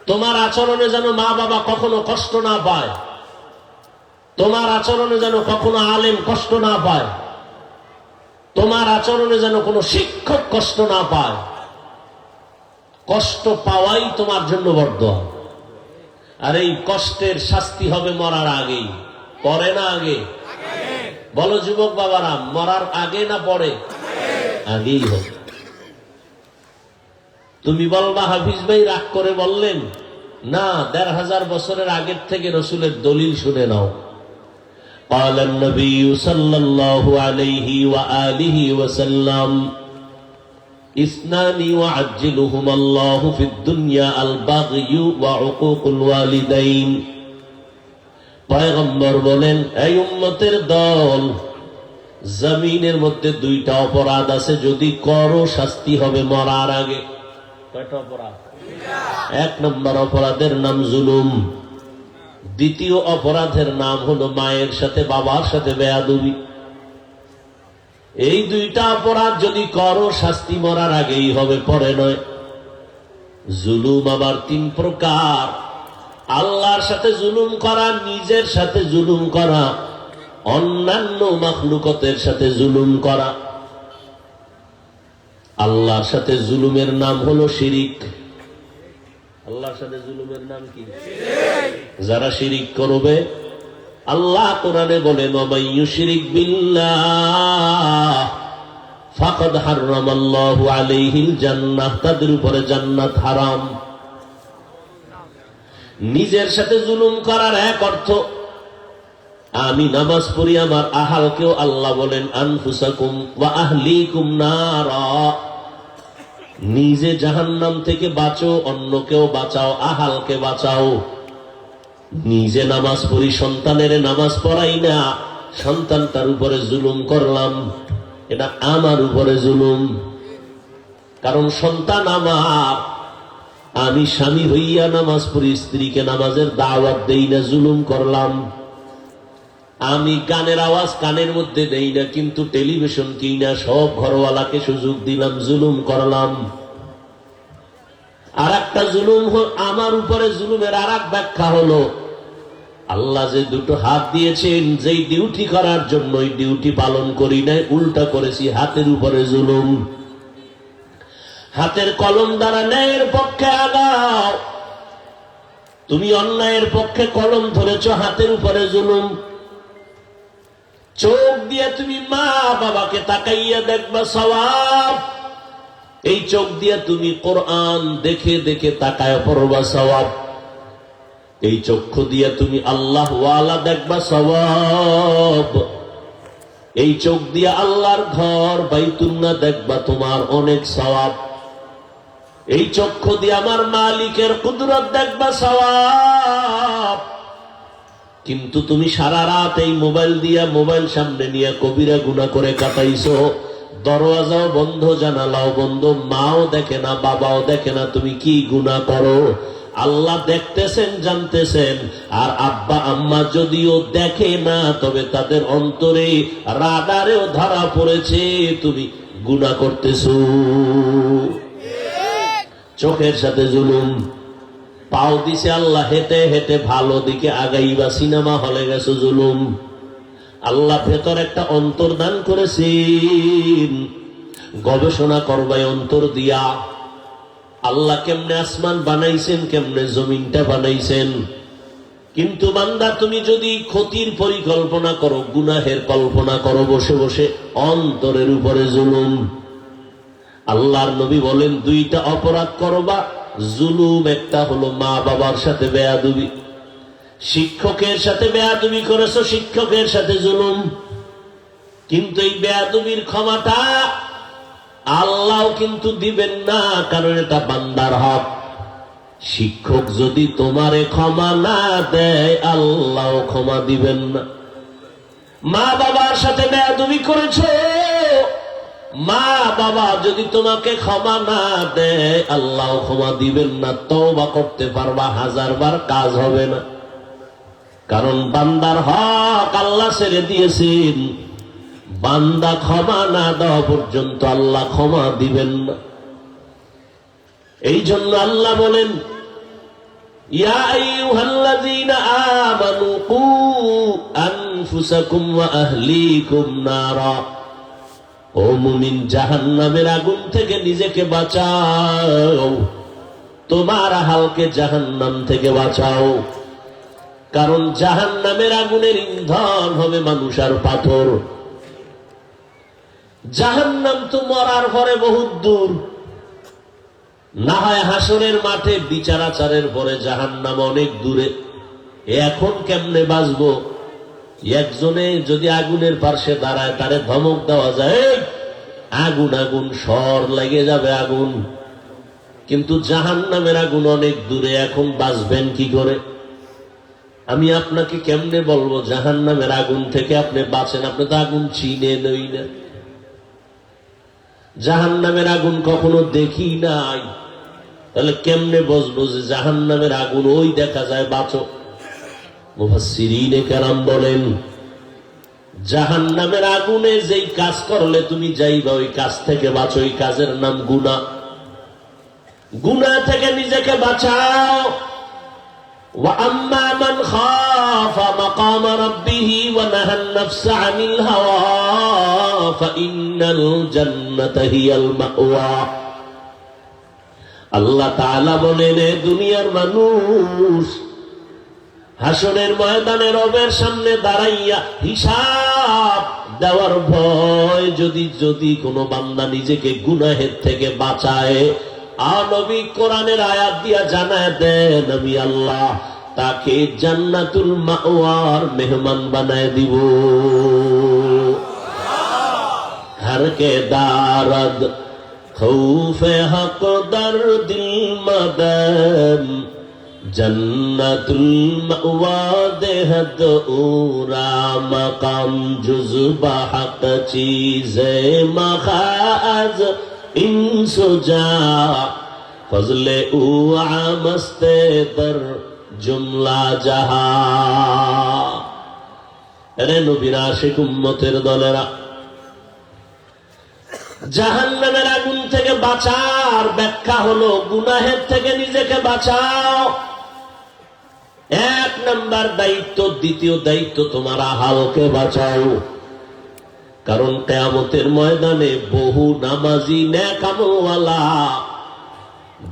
তোমার আচরণে যেন মা বাবা কখনো কষ্ট না পায়, তোমার আচরণে যেন কখনো আলেম কষ্ট না পায়, তোমার আচরণে যেন কোনো শিক্ষক কষ্ট না পায়। কষ্ট পাওয়াই তোমার জন্য বরদোয়া। আর এই কষ্টের শাস্তি হবে মরার আগেই, পরে না আগে? বলো যুবক বাবারা, মরার আগে না পরে? আগেই হবে। তুমি বলবা হাফিজ ভাই রাগ করে বললেন, না, ১৫০০ বছরের আগের থেকে রসুলের দলিল শুনে নাও। قال النبي صلى الله عليه وآله وسلم اثنان يعجلهما الله في الدنيا البغي وعقوق الوالدين। পয়গম্বর বলেন, এই উম্মতের দল, জমিনের মধ্যে দুইটা অপরাধ আছে, যদি করো শাস্তি হবে মরার আগে। কয়টা অপরাধ? এক নম্বর অপরাধের নাম জুলুম, দ্বিতীয় অপরাধের নাম হলো মায়ের সাথে বাবার সাথে বেয়াদবি। এই দুইটা অপরাধ যদি করো শাস্তি মরার আগেই হবে, পরে নয়। জুলুম আবার ৩ প্রকার: আল্লাহর সাথে জুলুম করা, নিজের সাথে জুলুম করা, অন্যান্য মাখলুকতের সাথে জুলুম করা। আল্লাহর সাথে জুলুমের নাম হলো শিরিক। আল্লাহর সাথে জুলুমের নাম কি? যারা শিরিক করবে, আল্লাহ কোরআনে বলেন, ওয়া ইউশরিক বিল্লাহ ফাকাদ হারামাল্লাহু আলাইহিল জান্নাহ, তাদের উপরে জান্নাত হারাম। নিজের সাথে জুলুম করার এক অর্থ, আমি নামাজ পড়ি, আমার আহালকেও আল্লাহ বলেন আনফুসাকুম ওয়া আহলিকুম নারা, নিজে জাহান্নাম থেকে বাঁচো, অন্যকেও বাঁচাও, আহালকে বাঁচাও। নিজে নামাজ পড়ি, সন্তানের নামাজ পড়াই না, সন্তানটার উপরে জুলুম করলাম, এটা আমার উপরে জুলুম। কারণ সন্তান আমার, আমি স্বামী হইয়া নামাজ পড়ি, স্ত্রীকে নামাজের দাওয়াত দেই না, জুলুম করলাম। আমি গানের আওয়াজ কানের মধ্যে দেই না, কিন্তু টেলিভিশন কিনা সব ঘরওয়ালাকে সুযোগ দিলাম, জুলুম করলাম। আর একটা জুলুম আমার উপরে জুলুমের আর এক ব্যাখ্যা হলো, আল্লাহ যে দুটো হাত দিয়েছেন, যেই ডিউটি করার জন্য ওই ডিউটি পালন করি নাই, উল্টা করেছি, হাতের উপরে জুলুম। হাতের কলম দ্বারা ন্যায়ের পক্ষে আগাও, তুমি অন্যায়ের পক্ষে কলম ধরেছ, হাতের উপরে জুলুম। চোখ দিয়ে তুমি মা বাবাকে তাকাইয়া দেখবা সওয়াব, এই চোখ দিয়ে তুমি কোরআন দেখে দেখে তাকায় পড়বা সওয়াব। এই চক্ষু দিয়ে তুমি আল্লাহ ওয়ালা দেখবা সওয়াব। এই চোখ দিয়ে আল্লাহর ঘর বাইতুল্লাহ দেখবা, তোমার অনেক সওয়াব। এই চক্ষু দিয়ে আমার মালিকের কুদরত দেখবা সওয়াব। কিন্তু তুমি সারা রাত এই মোবাইল দিয়া, মোবাইল সামনে নিয়ে কবিরা গুনাহ করে কাটাইছো, দরওয়াজাও বন্ধ, জানালাও বন্ধ, মাও দেখে না, বাবাও দেখে না, তুমি কি গুনাহ করো। আল্লাহ দেখতেছেন, জানতেছেন। আর আব্বা আম্মা যদিও দেখে না, তবে তাদের অন্তরে রাডারেও ধরা পড়েছে তুমি গুনাহ করতেছো। চোখের সাথে জুলুম। পাও দিছে আল্লাহ, হেঁটে হেঁটে ভালো দিকে আগাইবা, সিনেমা হলে গেছো, জুলুম। আল্লাহ ভেতর একটা অন্তর দান করেছেন, গবেষণা করবাই অন্তর দিয়া। আল্লাহ কেমনে আসমান বানাইছেন, কেমনে জমিনটা বানাইছেন। কিন্তু বান্দা, তুমি যদি ক্ষতির পরিকল্পনা করো, গুনাহের কল্পনা করো বসে বসে, অন্তরের উপরে জুলুম। আল্লাহর নবী বলেন, দুইটা অপরাধ করবা, জুলুম। একটা হলো মা বাবার সাথে বেয়াদবি, শিক্ষকের সাথে বেয়াদবি করেছো, শিক্ষকের সাথে জুলুম। কিন্তু এই বেয়াদবির ক্ষমাটা আল্লাহ কিন্তু দিবেন না, কারণ এটা বান্দার হক। শিক্ষক যদি তোমারে ক্ষমা না দেয়, আল্লাহ ক্ষমা দিবেন না। মা বাবার সাথে বেয়াদবি করেছো, মা বাবা যদি তোমাকে ক্ষমা না দেয়, আল্লাহ ক্ষমা দিবেন না। তওবা করতে পারবা 1000 বার, কাজ হবে না। কারণ বান্দার হক আল্লাহ ছেড়ে দিয়েছেন, বান্দা ক্ষমা না দেওয়া পর্যন্ত আল্লাহ ক্ষমা দিবেন না। এই জন্য আল্লাহ বলেন, ইয়া আইয়ুহাল্লাযীনা আমানু কু আনফুসাকুম ওয়া আহলিকুম নারা। ও মুমিন, জাহান্নামের আগুন থেকে নিজেকে বাঁচাও, তোমার আহালকে জাহান্নাম থেকে বাঁচাও। কারণ জাহান্নামের আগুনের ইন্ধন হবে মানুষ আর পাথর। জাহান্নাম তো মরার পরে বহুত দূর, না হয় হাসরের মাঠে বিচার আচারের পরে জাহান্নাম অনেক দূরে। এখন কেমনে বাঁচবো? একজনে যদি আগুনের পার্শ্বে দাঁড়ায়, তারে ধমক দেওয়া যায়, এই আগুন আগুন, সর লেগে যাবে আগুন। কিন্তু জাহান্নামের আগুন অনেক দূরে, এখন বাঁচবেন কি করে? আমি আপনাকে কেমনে বলবো জাহান্নামের আগুন থেকে আপনি বাঁচেন? আপনি তো আগুন চিনে নই না, জাহান্নামের আগুন কখনো দেখি নাই, তাহলে কেমনে বুঝবো যে জাহান্নামের আগুন? ওই দেখা যায় বাঁচো। মুফাসসিরিনে কেরাম বলেন, জাহান্নামের আগুনে যেই কাজ করলে তুমি যাইবা, ওই কাজ থেকে বাঁচো। ওই কাজের নাম গুনাহ। গুনাহ থেকে নিজেকে বাঁচাও। ওয়া আম্মা মান খাফা মাকাম রাব্বিহি ওয়া নাহান নাফসা আনিল হাওয়া ফাইন্নাল জান্নাতা হিয়াল মাওয়া। আল্লাহ তাআলা বলেন, এ দুনিয়ার মানুষ, হাসরের ময়দানে রবের সামনে দাঁড়াইয়া হিসাব দেওয়ার ভয় যদি কোনো বান্দা নিজেকে গুনাহের থেকে বাঁচায়, আর নবী কোরআনের আয়াত দিয়া জানায় দেন, আমি আল্লাহ তাকে জান্নাতুল মাওয়ার মেহমান বানায় দিব। हर के दारद खौफे हक दर्द मदन जन्नतुल मअवा देहद उरा मकाम जुज़बा हक चीज़े मखाज इंसुजा फजले उ आमस्ते दर जुमला जहा। अरे नबीर आशिक उम्मतेर दलेरा, জাহান্নামের আগুন থেকে বাঁচার ব্যাখ্যা হলো গুনাহের থেকে নিজেকে বাঁচাও, এক নাম্বার দায়িত্ব। দ্বিতীয় দায়িত্ব, তোমার আহালকে বাঁচাও। কারণ কিয়ামতের ময়দানে বহু নামাজি নেক আমলওয়ালা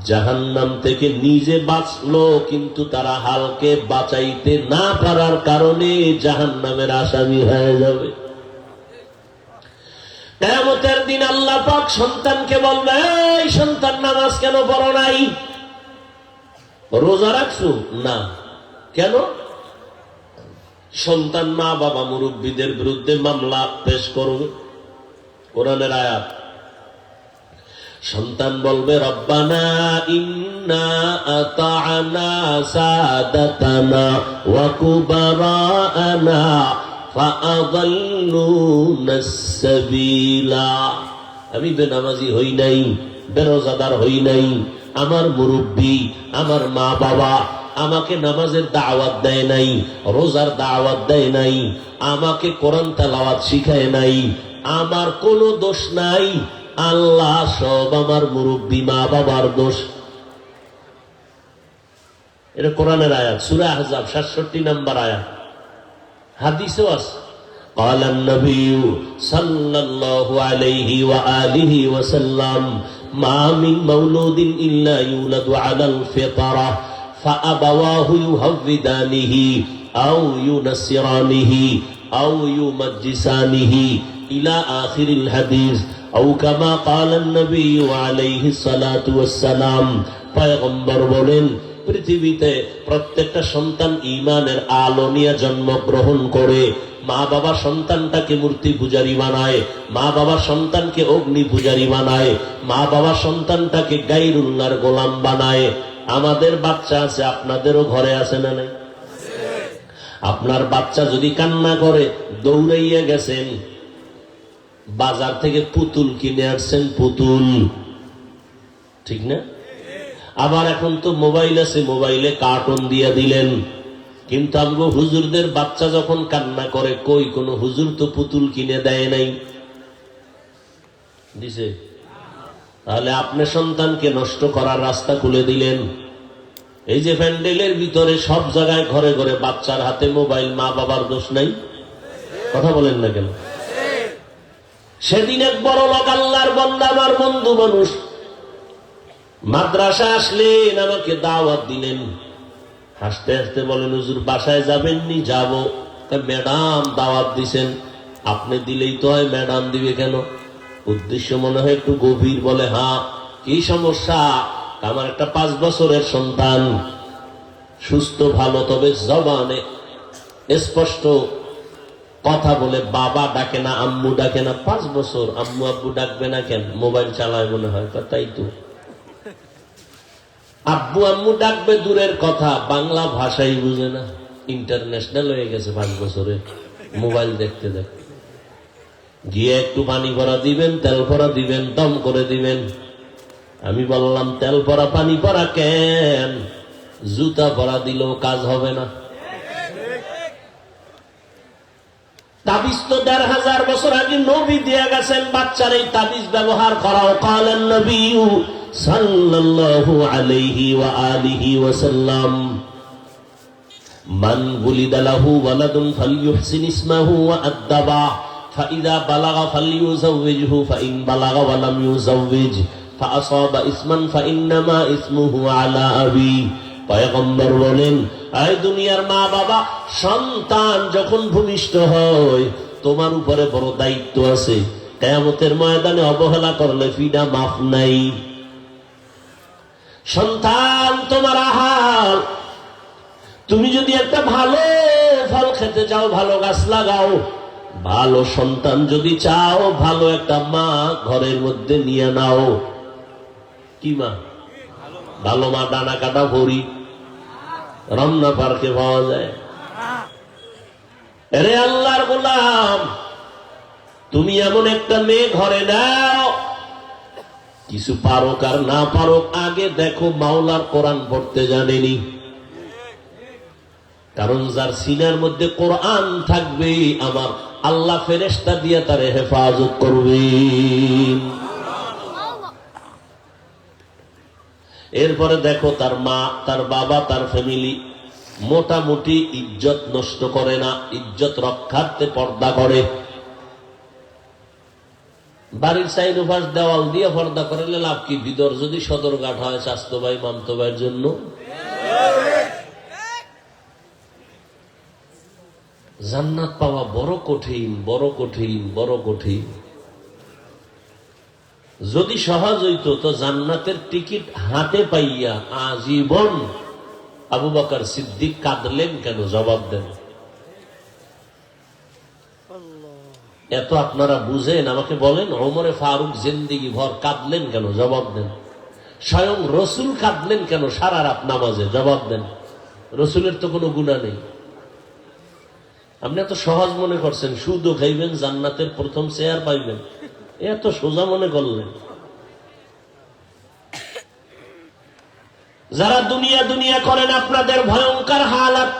জাহান্নাম থেকে নিজে বাঁচলো, কিন্তু তারা হালকে বাঁচাইতে না পারার কারণে জাহান্নামের আসামি হয়ে যাবে। কিয়ামতের দিন আল্লাহ পাক সন্তানকে বলবে, এই সন্তান নামাজ কেন পড়ো নাই? রোজা রাখছো না কেন? সন্তান মা বাবা মুরব্বীদের বিরুদ্ধে মামলা পেশ করবে, কোরআনের আয়াত। সন্তান বলবে, রব্বানা ইন্না আতা'না সাদাতানা ওয়া কুবারানা আমি বেনামাজি হই নাই, বেরোজাদার হই নাই, আমার মুরব্বী আমার মা বাবা আমাকে নামাজের দাওয়াত দেয় নাই, রোজার দাওয়াত দেয় নাই, আমাকে কোরআন তেলাওয়াত শিখায় নাই, আমার কোনো দোষ নাই, আল্লাহ সব আমার মুরব্বী মা বাবার দোষ। এটা কোরআনের আয়াত, সূরা আহজাব 67 নম্বর আয়াত। হাদিসে আছে, قال النبي صلى الله عليه وآله وسلم ما من مولود إلا يولد على الفطرة فأبواه يهودانه أو ينصرانه أو يمجسانه إلى آخر الحديث أو كما قال النبي عليه الصلاة والسلام। পয়গম্বর বলেন, পৃথিবীতে প্রত্যেকটা সন্তান ঈমানের আলো নিয়ে জন্মগ্রহণ করে। মা বাবা সন্তানটাকে মূর্তি পূজারী বানায়, মা বাবা সন্তানকে অগ্নি পূজারী বানায়, মা বাবা সন্তানটাকে গায়রুল্লাহর গোলাম বানায়। আমাদের বাচ্চা আছে, আপনাদেরও ঘরে আছে না নাই? আপনার বাচ্চা যদি কান্না করে দৌড়াইয়া গেছেন, বাজার থেকে পুতুল কিনে আসছেন, পুতুল, ঠিক না? আবার এখন তো মোবাইল আছে, মোবাইলে কার্টুন দিয়ে দিলেন। কিন্তু আমগো হুজুরদের বাচ্চা যখন কান্না করে, কই কোন হুজুর তো পুতুল কিনে দেয় নাই, দিছে? তাহলে আপনি সন্তানকে নষ্ট করার রাস্তা খুলে দিলেন। এই যে প্যান্ডেলের ভিতরে সব জায়গায় ঘরে ঘরে বাচ্চার হাতে মোবাইল, মা বাবার দোষ নাই? কথা বলেন না কেন? সেদিন এক বড় লোক, আল্লাহর বান্দা, আমার বন্ধু মানুষ, মাদ্রাসা আসলেন, আমাকে দাওয়াত দিলেন। হাসতে হাসতে বলেন, হুজুর বাসায় যাবেননি? যাব। ম্যাডাম দাওয়াত দিছেন। আপনি দিলেই তো হয়, ম্যাডাম দিবে কেন? উদ্দেশ্য মনে হয় একটু গভীর। বলে, হ্যাঁ। কি সমস্যা? আমার একটা 5 বছরের সন্তান, সুস্থ ভালো, তবে জবানে স্পষ্ট কথা বলে, বাবা ডাকে না, আম্মু ডাকে না। 5 বছর, আম্মু আব্বু ডাকবে না কেন? মোবাইল চালায় মনে হয়। তাই তো, আব্বু আম্মু ডাকবে দূরের কথা, বাংলা ভাষাই বুঝে না। ইন্টারন্যাশনাল হয়ে গেছে 5 বছরে, মোবাইল দেখতে দেখতে। গিয়ে একটু পানি ভরা দিবেন, তেল ভরা দিবেন, দম করে দিবেন। আমি বললাম, তেল ভরা পানি ভরা কেন? জুতা ভরা দিলেও কাজ হবে না। তাবিজ তো 1500 বছর আগে নবী দিয়ে গেছেন, বাচ্চার এই তাবিজ ব্যবহার করাও। কালেন নবী সাল্লাল্লাহু আলাইহি ওয়া আলিহি ওয়াসাল্লাম, মান বুলিদা লাহু ওয়ালাদুন ফালইউহসিন ইসমাহু ওয়া আদ্দাবা, ফাইযা বালাগা ফালইউযাওবিজহু, ফাইন বালাগা ওয়া লাম ইউযাওবিজ ফাআসাবা ইসমান ফাইন্নামা ইসমুহু আলা আবি। পয়গম্বর বলেন, এই দুনিয়ার মা বাবা, সন্তান যখন ভূমিষ্ঠ হয়, তোমার উপরে বড় দায়িত্ব আছে। কিয়ামতের ময়দানে অবহেলা করলে ফিডা মাফ নাই। সন্তান তোমার আহার। তুমি যদি একটা ভালো ফল খেতে চাও, ভালো গাছ লাগাও। ভালো সন্তান যদি চাও, ভালো একটা মা ঘরের মধ্যে নিয়ে নাও। কি মা? ভালো মা ডানা কাটা ভরি, রমনা পার্কে পাওয়া যায়। আরে আল্লাহর গোলাম, তুমি এমন একটা মেয়ে ঘরে নাও, কিছু পারুক আর না পারুক, আগে দেখো মাওলার কোরআন পড়তে জানেনি। কারণ যার সিনার মধ্যে কোরআন থাকবে, আমার আল্লাহ ফেরেশতা দিয়ে তারে হেফাজত করবে। এরপরে দেখো তার মা, তার বাবা, তার ফ্যামিলি মোটামুটি ইজ্জত নষ্ট করে না, ইজ্জত রক্ষার্থে পর্দা করে। বাড়ির সাইড উপাস দেওয়াল দিয়ে পর্দা করলে লাভ কি? ভিতর যদি সদরঘাট হয় স্বাস্থ্য ভাই মামতো ভাইয়ের জন্য, জান্নাত পাওয়া বড় কঠিন, বড় কঠিন, বড় কঠিন। যদি সহজ হইতো তো জান্নাতের টিকিট হাতে পাইয়া আজীবন আবু বকর সিদ্দিক কাঁদলেন কেন? জবাব দেন। এত আপনারা বুঝেন, আমাকে বলেন, ওমরে ফারুক জিন্দেগি ভর কাঁদলেন কেন? জবাব দেন। স্বয়ং রসুল কাঁদলেন কেন সারা রাত নামাজে? জবাব দেন। রসুলের তো কোনো গুনাহ নেই। আপনি এত সহজ মনে করছেন, সুদও খাইবেন, জান্নাতের প্রথম চেয়ার পাইবেন, এত সোজা মনে করলেন। যারা দুনিয়া দুনিয়া করেন, আপনাদের ভয়ঙ্কর হালাত।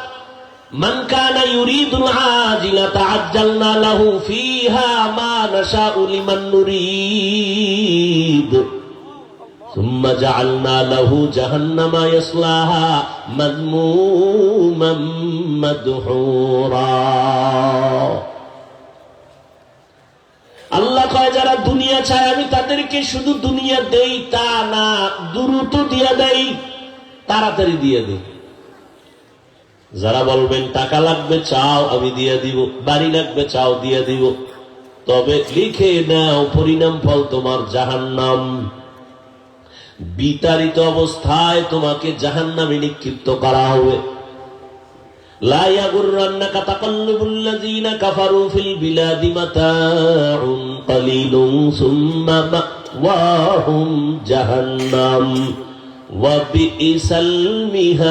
মান কানা ইউরিদুল আজিলাতা আজ্জালনা লাহু ফিহা মা নাশাউ লিমান নুরিদ সুম্মা জাআলনা লাহু জাহান্নামা ইয়াসলাহা মাযমুমান মাদহুরা। আল্লাহ কয়, যারা দুনিয়া চায় আমি তাদেরকে শুধু দুনিয়া দেই তা না, দ্রুত দিয়ে দেই, তাড়াতাড়ি দিয়ে দেই। যারা বলবেন টাকা লাগবে চাও, আমি দিয়ে দিব, বাড়ি লাগবে চাও, দিয়ে দিব, তবে লিখে নাও পরিণাম ফল তোমার জাহান্নাম। বিতাড়িত অবস্থায় তোমাকে জাহান্নামে নিক্ষিপ্ত করা হবে। লা ইয়াগুররান্নাকা তাকাল্লুবুল্লাযীনা কাফারু ফিল বিলাদি মাতাউন কালীলুন সুম্মা মাওয়াহুম জাহান্নাম ওয়া বিইসাল মিহাদ।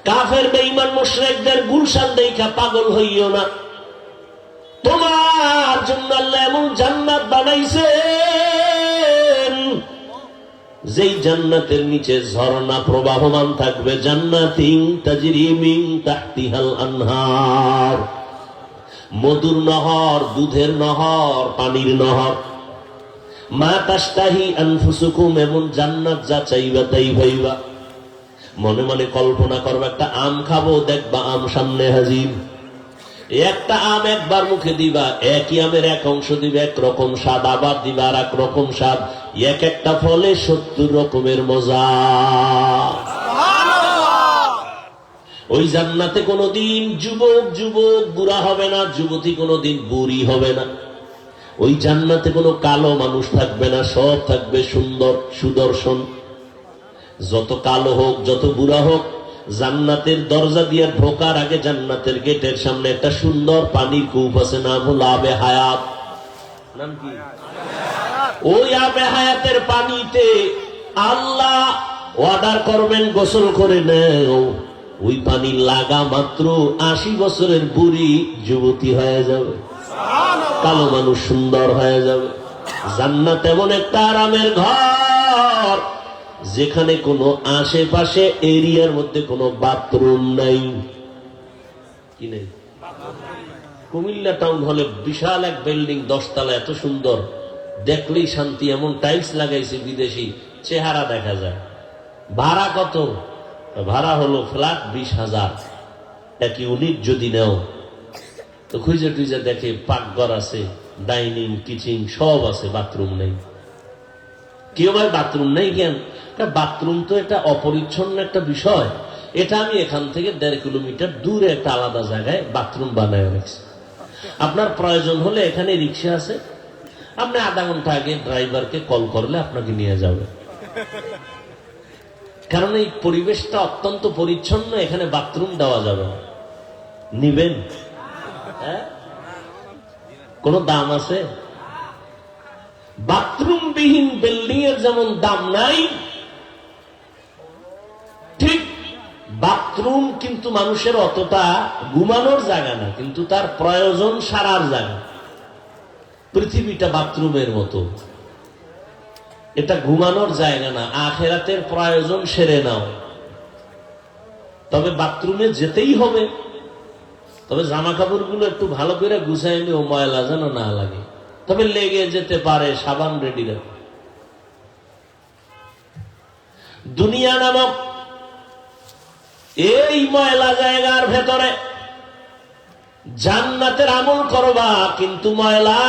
কাফের বেঈমান মুশরিকদের গুলশান দেখা পাগল হইও না। তোমার জন্য আল্লাহ এমন জান্নাত বানাইছেন যেই জান্নাতের নিচে ঝর্ণা প্রবাহমান থাকবে। জান্নাতিন তাজরি মিন তাহতিহাল আনহার, মধুর নহর, দুধের নহর, পানির নহর। মা তাশতাহি আনফুসুকুম, এমন জান্নাত যা চাইবা তাই পাইবা। মনে মনে কল্পনা করবা একটা আম খাবো, দেখবা আম সামনে হাজির। একটা আম একবার মুখে দিবা, একই আমের এক অংশ দিবে একরকম স্বাদ, আবার দিবা আর এক রকম স্বাদ। এক একটা ফলে 70 রকমের মজা। ওই জান্নাতে কোনোদিন যুবক বুড়া হবে না, যুবতী কোনোদিন বুড়ি হবে না। ওই জান্নাতে কোনো কালো মানুষ থাকবে না, সব থাকবে সুন্দর সুদর্শন। যত কালো হোক, যত বুড়া হোক, জান্নাতের দরজা দিয়ে ঢোকার আগে জান্নাতের গেটের সামনে একটা সুন্দর পানির কূপ আছে, নাম হলো আবে হায়াত। নাম কি? ওই আবে হায়াতের পানিতে আল্লাহ অর্ডার করবেন গোসল করে নেও। ওই পানি লাগা মাত্র 80 বছরের বুড়ি যুবতী হয়ে যাবে, কালো মানুষ সুন্দর হয়ে যাবে। জান্নাত এমন একটা আরামের ঘর যেখানে কোনো আশেপাশে এরিয়ার মধ্যে কোনো বাথরুম নাই। কি নেই? কুমিল্লা টাউন হলে বিশাল এক বিল্ডিং, 10 তলা, এত সুন্দর, দেখলেই শান্তি। এমন টাইলস লাগাইছে বিদেশি, চেহারা দেখা যায়। ভাড়া কত? ভাড়া হলো ফ্ল্যাট 20,000। এক ইউনিট যদি নেও তো খুঁজে টুইজে দেখে পাকঘর আছে, ডাইনিং, কিচেন সব আছে, বাথরুম নেই। কেউ ভাই বাথরুম নেই কেন? বাথরুম তো এটা অপরিচ্ছন্ন একটা বিষয়। এটা আমি এখান থেকে 1.5 কিলোমিটার দূরে একটা আলাদা জায়গায় বাথরুম বানায় রাখছি। আপনার প্রয়োজন হলে এখানে রিক্সা আছে, আপনি আধা ঘন্টা আগে ড্রাইভারকে কল করলে আপনাকে নিয়ে যাবে। কারণ এই পরিবেশটা অত্যন্ত পরিচ্ছন্ন, এখানে বাথরুম দেওয়া যাবে না। নিবেন? হ্যাঁ, কোন দাম আছে? বাথরুম বিহীন বিল্ডিং এর যেমন দাম নাই, ঠিক বাথরুম কিন্তু মানুষের অতটা ঘুমানোর জায়গা না, কিন্তু তার প্রয়োজন সারার জায়গা। পৃথিবীটা বাথরুমের মতো, এটা ঘুমানোর জায়গা না, আখেরাতের প্রয়োজন সেরে নাও। তবে বাথরুমে যেতেই হবে, তবে জামা কাপড় গুলো একটু ভালো করে গুছাই নিও, ময়লা যেন না লাগে। তবে লেগে যেতে পারে, সাবান রেডি রাখো। দুনিয়া নামক এই ময়লা জায়গার ভেতরে জান্নাতের আমল করবা, কিন্তু ময়লা,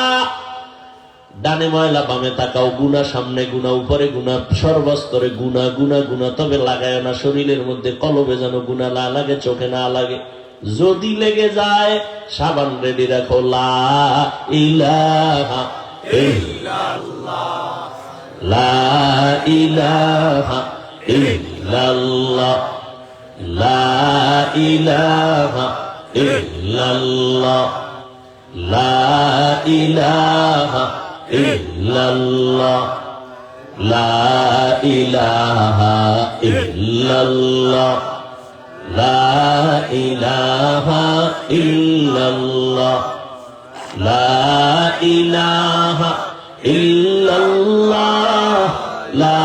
ডানে ময়লা বামে তাকাও, গুনাহ সামনে গুনাহ, উপরে গুনাহ, সর্বস্তরে গুনাহ গুনাহ গুনাহ। তবে লাগায় না শরীরের মধ্যে, কলবে যেন গুনাহ না লাগে, চোখে না লাগে। যদি লেগে যায় সাবান রেডি রাখো। লা ইলাহা ইল্লাল্লাহ, লা ইলাহা ইল্লাল্লাহ, লা ইলাহা ইল্লাল্লাহ, লা ইলাহা ইল্লাল্লাহ, লা ইলাহা ইল্লাল্লাহ, লা ইলাহা ইল্লাল্লাহ, লা ইলাহা ইল্লাল্লাহ, লা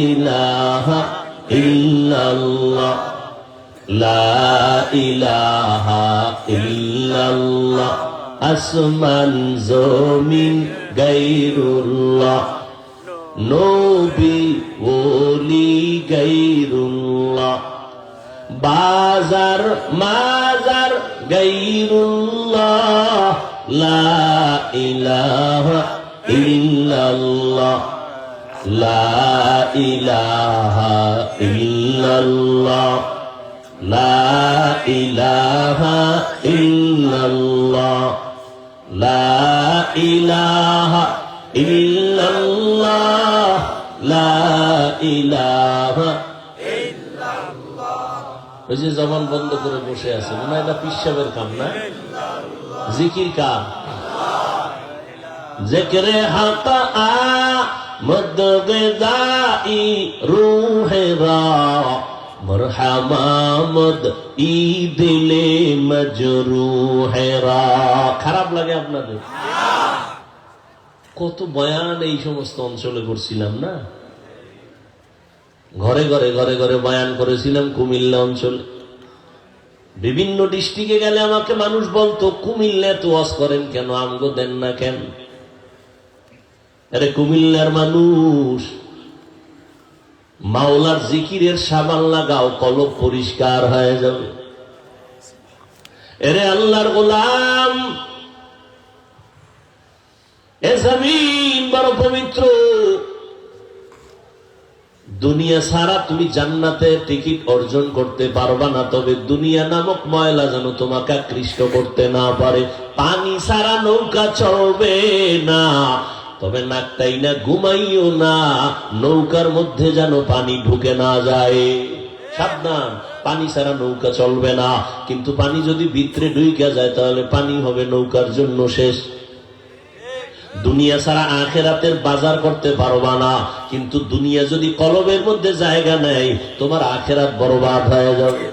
ইলাহা ইল্লাল্লাহ, লা ইলাহা ইল্লাল্লাহ। আসমান জমিন গায়রুল্লাহ, নবী ওলি গায়রুল্লাহ, বাজার মাজার গায়রুল্লাহ, লা ইলাহা ইল্লাল্লাহ, লা ইলাহা ইল্লাল্লাহ, লা ইলাহা ইল্লাল্লাহ, লা ইলাহা ইল্লাল্লাহ, লা ইলাহা। ওই যে জবান বন্ধ করে বসে আছে, মনে হয় এটা পিসাবের কাম না, জিকির কাম। जिक्र हक आमद गिदाई रूहेरा मरहमामद ई दिले मजरूहेरा। খারাপ লাগে আপনাদের? কত বয়ান এই সমস্ত অঞ্চলে করছিলাম না, ঘরে ঘরে ঘরে ঘরে বয়ান করেছিলাম কুমিল্লা অঞ্চলে। বিভিন্ন ডিস্ট্রিক্টে গেলে আমাকে মানুষ বলতো, কুমিল্লা তো ওয়াজ করেন কেন, আমগো দেন না কেন? আরে কুমিল্লার মানুষ, মাওলার জিকিরের সাবান লাগাও, কলব পরিষ্কার হয়ে যাবে। এরে আল্লাহর গোলাম, এ জমিন বড় পবিত্র। দুনিয়া ছাড়া তুমি জান্নাতের টিকিট অর্জন করতে পারবা না, তবে দুনিয়া নামক ময়লা যেন তোমাকে আকৃষ্ট করতে না পারে। পানি ছাড়া নৌকা চলবে না, তবে নাকটাই না ঘুমাইও না, নৌকার মধ্যে যেন পানি ঢুকে না যায়। সাবধান, পানি ছাড়া নৌকা চলবে না। কিন্তু পানি যদি ভিতরে ঢুকে যায় তাহলে পানি হবে নৌকার জন্য শেষ। দুনিয়া ছাড়া আখিরাতের বাজার করতে পারবা না, কিন্তু দুনিয়া যদি কলবের মধ্যে জায়গা নেয় তোমার আখিরাত বরবাদ হয়ে যাবে।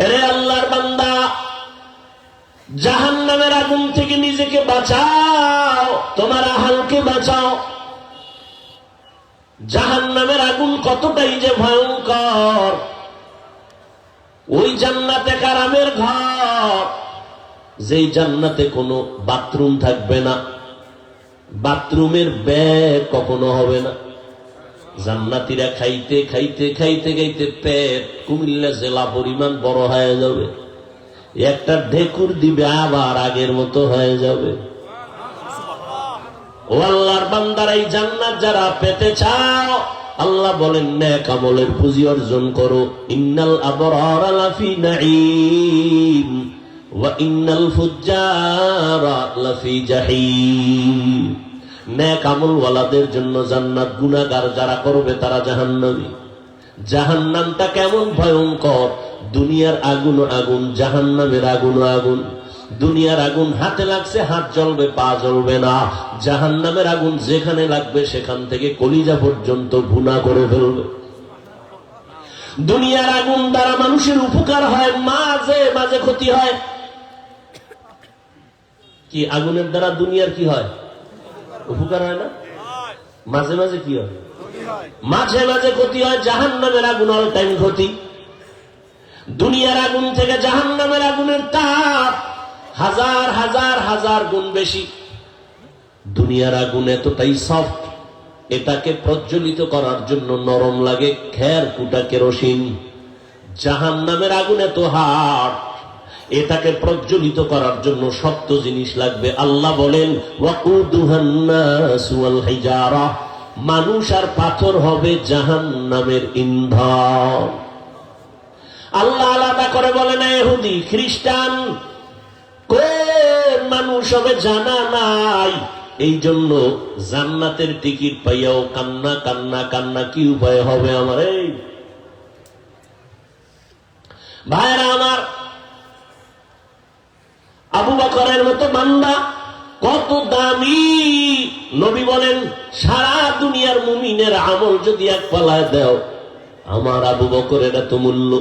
এরে আল্লাহর বান্দা, জাহান্নামের আগুন থেকে নিজেকে বাঁচাও, তোমার আহালকে বাঁচাও। জাহান্নামের আগুন কতটাই যে ভয়ঙ্কর। ওই জান্নাতে কারামের ঘর, যেই জান্নাতে কোনো বাথরুম থাকবে না, বাথরুমের ব্যাগ কখনো হবে না। জান্নাতীরা খাইতে খাইতে খাইতে খাইতে পেট কুমিল্লা জেলা পরিমাণ বড় হয়ে যাবে। একটা ঢেকুর দিবে আবার আগের মতো হয়ে যাবে। ও আল্লাহর বান্দারা, এই জান্নাত যারা পেতে চাও, আল্লাহ বলেন নেক আমলের পুঁজি অর্জন করো। ইন্নাল আবরারা লাফি নাঈম ওয়া ইন্নাল ফুজ্জারা লাফি জাহিম। নেক আমলওয়ালাদের জন্য জান্নাত, গুনাহগার যারা করবে তারা জাহান্নামী। জাহান্নামটা কেমন ভয়ঙ্কর! দুনিয়ার আগুন আগুন, জাহান্নামের আগুন আগুন। দুনিয়ার আগুন হাতে লাগছে, হাত জ্বলবে, পা জ্বলবে না। জাহান্নামের আগুন যেখানে লাগবে সেখান থেকে কলিজা পর্যন্ত ভুনা করে ফেলবে। দুনিয়ার আগুন দ্বারা মানুষের উপকার হয়, মাঝে মাঝে ক্ষতি হয়। কি আগুনের দ্বারা দুনিয়ার কি হয়? উপকার হয় না? মাঝে মাঝে কি হয়? মাঝে মাঝে ক্ষতি হয়। জাহান্নামের আগুন অল টাইম ক্ষতি। দুনিয়ার আগুন থেকে জাহান্নামের আগুনের তাপ হাজার হাজার হাজার গুণ বেশি। দুনিয়ার আগুন এতটাই সফট, এটাকে প্রজ্বলিত করার জন্য নরম লাগে খের কুটা কেরোসিন। জাহান্নামের আগুন এত হার্ড, এটাকে প্রজ্বলিত করার জন্য শক্ত জিনিস লাগবে। আল্লাহ বলেন ওয়াকুদুহান নাসু ওয়াল হিজারা, মানুষ আর পাথর হবে জাহান্নামের ইন্ধন। আল্লাহ আলাদা করে বলেন ইহুদি খ্রিস্টান কোন মানুষ হবে জানা নাই। এই জন্য জান্নাতের টিকিট পাইয়াও কান্না কান্না কান্না। কি উপায় হবে আমার? এই ভাইরা আমার, আবু বকরের মতো বান্দা কত দামি। নবী বলেন সারা দুনিয়ার মুমিনের আমল যদি এক পালায় দাও, আমার আবু বকরের এত মূল্য।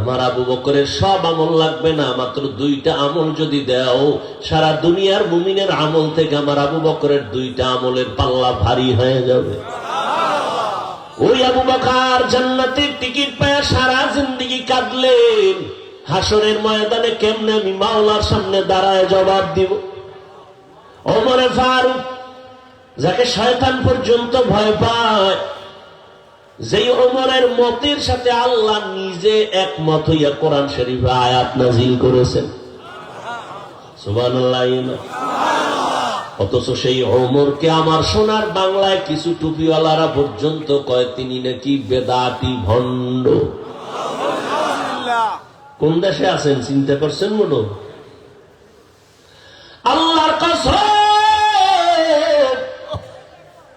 আমার আবু বকরের সব আমল লাগবে না, মাত্র দুইটা আমল যদি দাও, সারা দুনিয়ার মুমিনের আমল থেকে আমার আবু বকরের দুইটা আমলের পাল্লা ভারী হয়ে যাবে। ওই আবু বকর জান্নাতের টিকিট পায় সারা জিন্দেগি কাঁদলেন। হাসরের ময়দানে কেমনে আমি মাওলার সামনে দাঁড়ায় জবাব দিব? ওমরে ফারুক, যাকে শয়তান পর্যন্ত ভয় পায়, যেই ওমরের মতের সাথে আল্লাহ নিজে একমত হইয়া কোরআন শরীফে আয়াত নাজিল করেছেন। সুবহানাল্লাহ। অথচ সেই ওমরকে আমার সোনার বাংলায় কিছু টুপিওয়ালারা পর্যন্ত কয় তিনি নাকি বেদাতি ভণ্ড। কোন দেশে আছেন চিন্তা করছেন মনো? আল্লাহর কসম,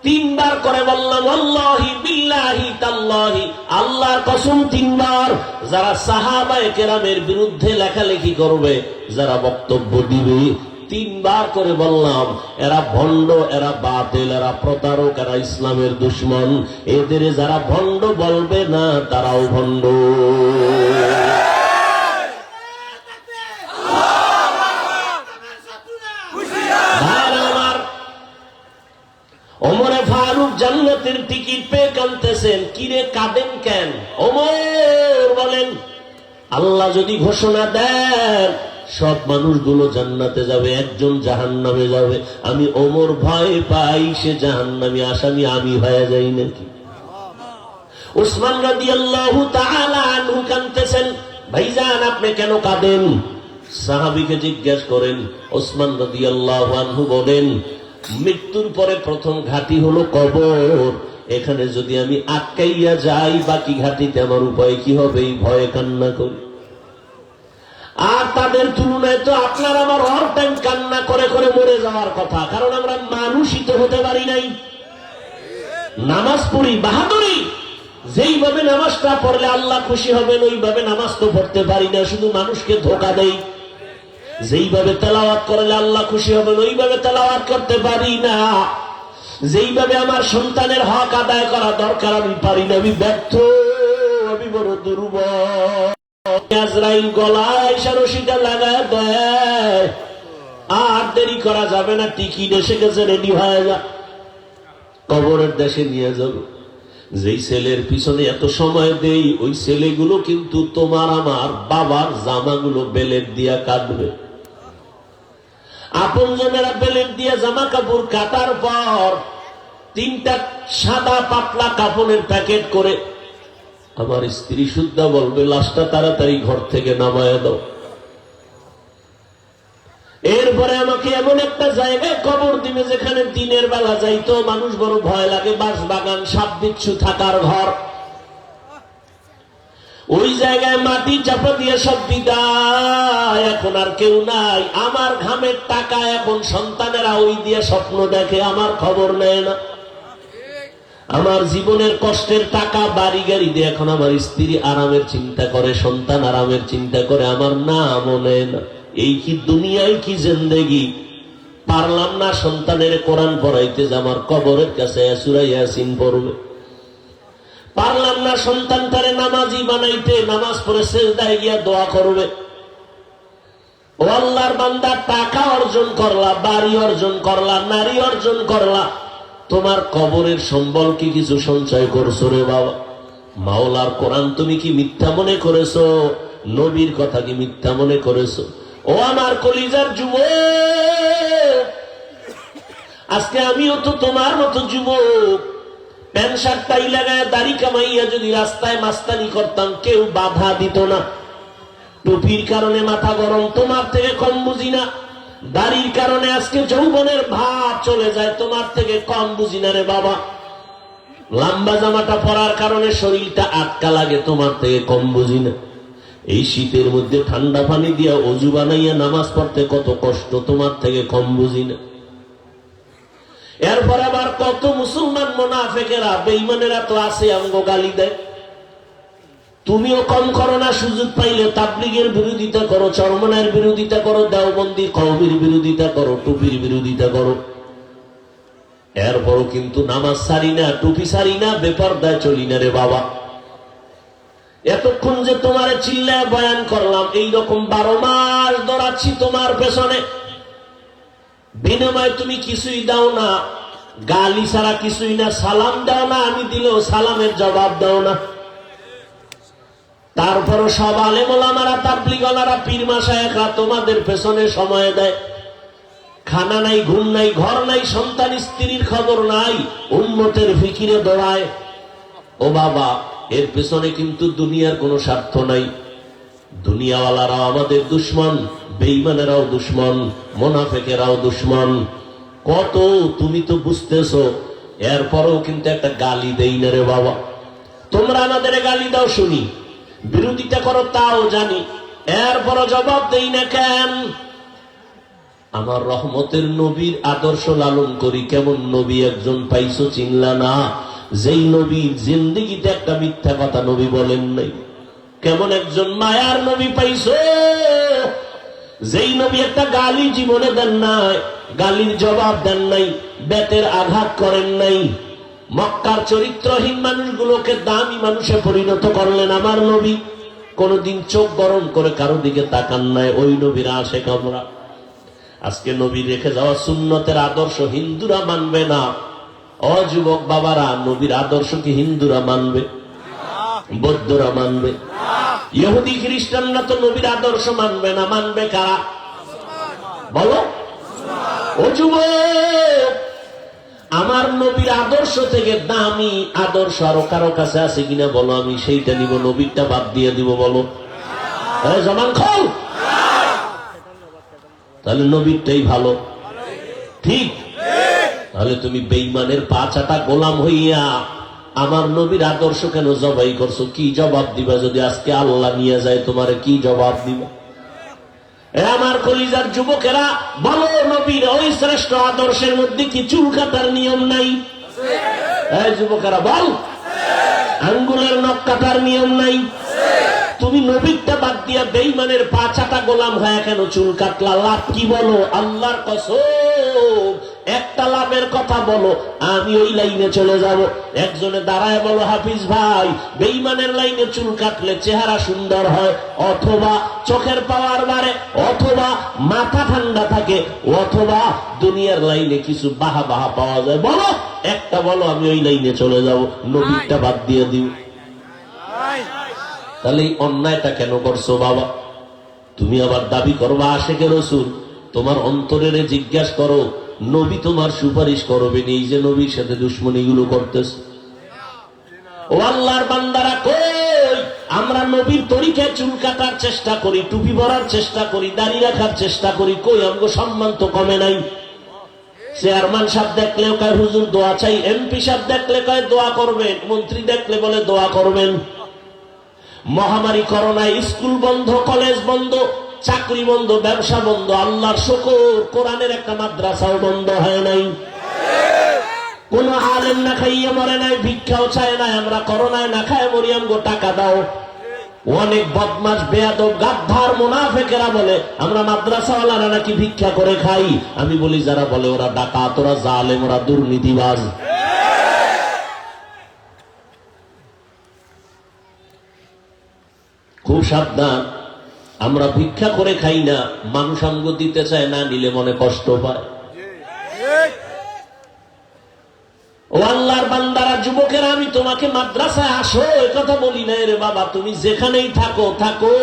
তিনবার করে বললাম আল্লাহি বিল্লাহি তাল্লাহি, আল্লাহর কসম তিনবার। যারা সাহাবায়ে কেরামের বিরুদ্ধে লেখালেখি করবে, যারা বক্তব্য দিবে, তিনবার করে বললাম, এরা ভণ্ড, এরা বাতিল, এরা প্রতারক, এরা ইসলামের দুশ্মন। এদের যারা ভণ্ড বলবে না তারাও ভণ্ড। ওমরে ফারুক জান্নাতের টিকিট পেয়ে কাঁদতেছেন। কিরে কাঁদেন কেন? ওমর বলেন, আল্লাহ যদি ঘোষণা দেন সব মানুষগুলো জান্নাতে যাবে, একজন জাহান্নামে যাবে, আমি ওমর ভয় পাই সে জাহান্নামী আসামি আমি হয়ে যাই নাকি। উসমান রাদিয়াল্লাহু তাআলা আনহু কাঁদতেছেন। ভাইজান আপনি কেন কাঁদেন? সাহাবীকে জিজ্ঞেস করেন। উসমান রাদিয়াল্লাহু আনহু বলেন, মৃত্যুর পরে প্রথম ঘাঁটি হলো কবর। এখানে যদি আমি আটকাইয়া যাই বাকি ঘাঁটিতে আমার উপায় কি হবে, এই ভয়ে কান্না করি। আর তাদের তুলনায় তো আপনার আমার অল টাইম কান্না করে করে মরে যাওয়ার কথা, কারণ আমরা মানুষই তো হতে পারি নাই। নামাজ পড়ি বাহাদুরি, যেইভাবে নামাজটা পড়লে আল্লাহ খুশি হবেন ওইভাবে নামাজ তো পড়তে পারি না, শুধু মানুষকে ধোঁকা দেই। যেইভাবে তেলাওয়াত করলে আল্লাহ খুশি হবেন ওইভাবে তেলাওয়াত করতে পারি না। যেইভাবে আমার সন্তানের হক আদায় করা দরকার আমি পারি না, আমি ব্যর্থ, আমি বড় দুর্বল। আজরাইল গলায় রশিটা লাগায় দেয়, আর দেরি করা যাবে না, টিকিট এসে গেছে, রেডি হয়ে যা, কবরের দেশে নিয়ে যাবে। যেই ছেলের পিছনে এত সময় দেই ওই ছেলেগুলো কিন্তু তোমার আমার বাবার জামাগুলো বেলেট দিয়া কাটবে। আপন জনেরা বেলেট দিয়ে জামা কাপড় কাটার পর 3টা সাদা পাতলা কাপড়ের প্যাকেট করে আমার স্ত্রী সুদ্ধা বলবে, লাশটা তাড়াতাড়ি ঘর থেকে নামায় দাও। এরপরে আমাকে এমন একটা জায়গায় কবর দিবে যেখানে দিনের বেলা যাইতো মানুষ বড় ভয় লাগে, বাঁশ বাগান, সাপ বিচ্ছু থাকার ঘর। ওই জায়গায় মাটি চাপা দিয়ে সব বিদায়, এখন আর কেউ নাই। আমার ঘামের টাকা এখন সন্তানেরা ওই দিয়ে স্বপ্ন দেখে, আমার খবর নেয় না। আমার জীবনের কষ্টের টাকা বাড়ি গাড়ি দিয়ে এখন আমার স্ত্রী আরামের চিন্তা করে, সন্তান আরামের চিন্তা করে, আমার নামও নেয় না। এই কি দুনিয়ায় কি জিন্দেগি! পারলাম না সন্তানের কোরআন পড়াইতে যে আমার কবরের কাছে সূরা ইয়াসিন পড়বে, পারলাম না সন্তানটারে নামাজি বানাইতে, নামাজ পড়ে সিজদায় গিয়া দোয়া করবে। ও আল্লাহর বান্দা, টাকা অর্জন করলা, বাড়ি অর্জন করলা, নারী অর্জন করলা, তোমার কবরের সম্বল কি কিছু সঞ্চয় করছো রে বাবা? মাওলার কোরআন তুমি কি মিথ্যা মনে করেছো? নবীর কথা কি মিথ্যা মনে করেছো? ও আমার কলিজার যুবক, আজকে আমিও তো তোমার মতো যুবক। প্যান্ট শার্ট টাই লাগায় দাড়ি কামাইয়া যদি রাস্তায় মাস্তানি করতাম কেউ বাধা দিত না। টুপির কারণে মাথা গরম, তোমার থেকে কম বুঝি না। দাড়ির কারণে আজকে যৌবনের ভাব চলে যায়, তোমার থেকে কম বুঝি না রে বাবা। লম্বা জামাটা পরার কারণে শরীরটা আটকা লাগে, তোমার থেকে কম বুঝি না। এই শীতের মধ্যে ঠান্ডা পানি দিয়া অজু বানাইয়া নামাজ পড়তে কত কষ্ট, তোমার থেকে কম বুঝি না। এরপর আবার কত মুসলমান মুনাফিকেরা বেঈমানেরা তো আছে, আমগো গালি দেয়। তুমিও কম করো না, সুযোগ পাইলে তাবলীগের বিরোধিতা করো, চরমনায়ের বিরোধিতা করো, দেওবন্দি কওমির বিরোধিতা করো, টুপির বিরোধিতা করো। এরপরও কিন্তু নামাজ ছাড়ি না, টুপি ছাড়ি না, বেপরদায় চলি না রে বাবা। এতক্ষণ যে তোমারে চিল্লায় বয়ান করলাম, এইরকম 12 মাস দৌড়াচ্ছি তোমার পেছনে, বিনিময়ে তুমি কিছুই দাও না, গালি ছাড়া কিছুই না, সালাম দাও না, আমি দিলেও সালামের জবাব দাও না। তারপরও সব আলেম ওলামারা, তাবলীগওয়ালারা, পীর মাশায়েখরা তোমাদের পেছনে সময় দেয়। খানা নাই, ঘুম নাই, ঘর নাই, সন্তান স্ত্রীর খবর নাই, উম্মতের ফিকিরে দৌড়ায়। ও বাবা, এর পেছনে কিন্তু দুনিয়ার কোনো স্বার্থ নাই। দুনিয়াওয়ালারাও আমাদের দুশ্মন, বেঈমানেরাও দুশ্মন, মুনাফিকেরাও দুশ্মন। কত তুমি তো বুঝতেছো, এরপরও কিন্তু একটা গালি দেই না রে বাবা। তোমরা আমাদের গালি দাও শুনি, বিরোধিতা করো তাও জানি, এরপরও জবাব দেই না কেন? আমার রহমতের নবীর আদর্শ লালন করি। কেমন নবী একজন পাইছো চিনলা না? যেই নবীর জিন্দেগিতে একটা মিথ্যা কথা নবী বলেন নাই। কেমন একজন মায়ার নবী পাইছো যেই নবী একটা গালি জীবনে দেন নাই, গালির জবাব দেন নাই, বেতের আঘাত করেন নাই, মক্কার চরিত্রহীন মানুষগুলোকে দামি মানুষে পরিণত করলেন আমার নবী। কোনদিন চোখ গরম করে কারো দিকে তাকান নাই, ওই নবীর আশেক আমরা। আজকে নবী রেখে যাওয়া সুন্নতের আদর্শ হিন্দুরা মানবে না। অযুবক বাবারা, নবীর আদর্শ কি হিন্দুরা মানবে? বৌদ্ধরা মানবে? ইহুদি খ্রিস্টানরা তো নবীর আদর্শ মানবে না। মানবে কারা বলো? ও যুবক, আমার নবীর আদর্শ থেকে দামি আদর্শ আরো কারো কাছে আছে কিনা বলো, আমি সেইটা নিব, নবীরটা বাদ দিয়ে দিব বলো। জমান খোল, তাহলে নবীরটাই ভালো, ঠিক? তাহলে তুমি বেঈমানের পা চাটা গোলাম হইয়া আমার নবীর আদর্শ কেন জবাই করছো? কি জবাব দিবা যদি আজকে আল্লাহ নিয়ে যায় তোমারে? কি জবাব দিবা? আমার কলিজার যুবকেরা বলো, নবীর ওই শ্রেষ্ঠ আদর্শের মধ্যে কি চুল কাটার নিয়ম নাই? যুবকেরা বল, আঙ্গুলের নখ কাটার নিয়ম নাই? তুমি নবীরটা বাদ দিয়া বেঈমানের পা চাটা গোলাম হয়ে কেন চুল কাটলা? লাভ কি বলো? আল্লাহর কসম, একটা লাভের কথা বলো, আমি ওই লাইনে চলে যাব। একজনে দাঁড়ায় বলো, হাফিজ ভাই, বেঈমানের লাইনে চুল কাটলে চেহারা সুন্দর হয়, অথবা চোখের পাওয়ার বাড়ে, অথবা মাথা ঠান্ডা থাকে, অথবা দুনিয়ার লাইনে কিছু বাহা বাহা পাওয়া যায়। বলো একটা, বলো, আমি ওই লাইনে চলে যাব, নবীরটা বাদ দিয়ে দিও। তাহলে এই অন্যায়টা কেন করছো বাবা? তুমি আবার দাবি করবা আশেকে রাসূল। তোমার অন্তরের জিজ্ঞাসা করো, নবী তোমার সুপারিশ করবে না? এই যে নবীর সাথে দুশ্মনী গুলো করতেছ। ও আল্লাহর বান্দারা, কই আমরা নবীর তরিকায় চুল কাটার চেষ্টা করি, টুপি পরার চেষ্টা করি, দাড়ি রাখার চেষ্টা করি, কই আমগো সম্মান তো কমে নাই। চেয়ারম্যান সাহেব দেখলেও কয় হুজুর দোয়া চাই, এমপি সাহেব দেখলে কয় দোয়া করবেন, মন্ত্রী দেখলে বলে দোয়া করবেন। মহামারী করোনায় স্কুল বন্ধ, কলেজ বন্ধ, চাকরি বন্ধ, ব্যবসা বন্ধ। আল্লাহর শুকর, কোরআনের একটা মাদ্রাসাও বন্ধ হয় নাই। কোন আলেম না খাইয়ে মরে নাই, ভিক্ষাও চায় নাই। আমরা করোনায় না খায় মরি, আমগো টাকা দাও। অনেক বদমাশ, বেয়াদব, গাদ্দার, মুনাফিকেরা বলে আমরা মাদ্রাসাওয়ালারা নাকি ভিক্ষা করে খাই। আমি বলি, যারা বলে ওরা ডাকাত, ওরা জালেম, ওরা দুর্নীতিবাজ। খুব সাবধান, আমরা ভিক্ষা করে খাই না, মানুষ আঙ্গ দিতে চায় না, নিলে মনে কষ্ট পায়। ও আল্লাহর বান্দারা, যুবকেরা, আমি তোমাকে মাদ্রাসায় আসো এ কথা বলি না রে বাবা। তুমি যেখানেই থাকো থাকো,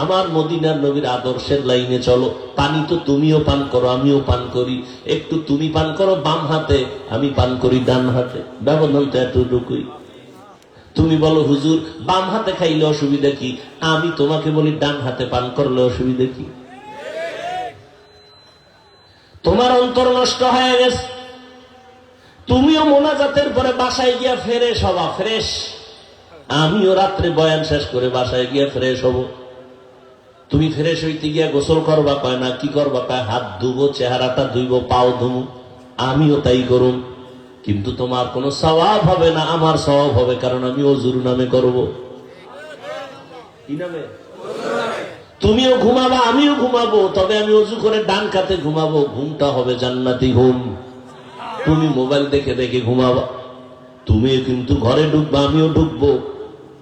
আমার মদিনার নবীর আদর্শের লাইনে চলো। পানি তো তুমিও পান করো, আমিও পান করি। একটু তুমি পান করো বাম হাতে, আমি পান করি ডান হাতে, ব্যবধান তো এতটুকুই। তুমি বলো হুজুর বাম হাতে খাইলে অসুবিধা কি? আমি তোমাকে বলি ডান হাতে পান করলে অসুবিধা কি? তোমার অন্তর নষ্ট হয়ে গেছে। তুমিও মোনাজাতের পরে বাসায় গিয়া ফ্রেশ হবা, ফ্রেশ। আমিও রাত্রে বয়ান শেষ করে বাসায় গিয়া ফ্রেশ হব। তুমি ফ্রেশ হইতে গিয়া গোসল করবা, কয় না। কি করবা? কয় হাত ধুবো, চেহারাটা ধুইব, পাও ধুবো। আমিও তাই করুন, কিন্তু তোমার কোনো সওয়াব হবে না, আমার সওয়াব হবে, কারণ আমি ওযুর নামে করব। কি নামে? তুমিও ঘুমাবা, আমিও ঘুমাবো, তবে আমি ওযু করে ডান কাতে ঘুমাবো। ঘুমটা হবে জান্নাতি ঘুম। তুমি মোবাইল দেখে দেখে ঘুমাবা, তুমিও কিন্তু ঘরে ঢুকবা, আমিও ঢুকবো,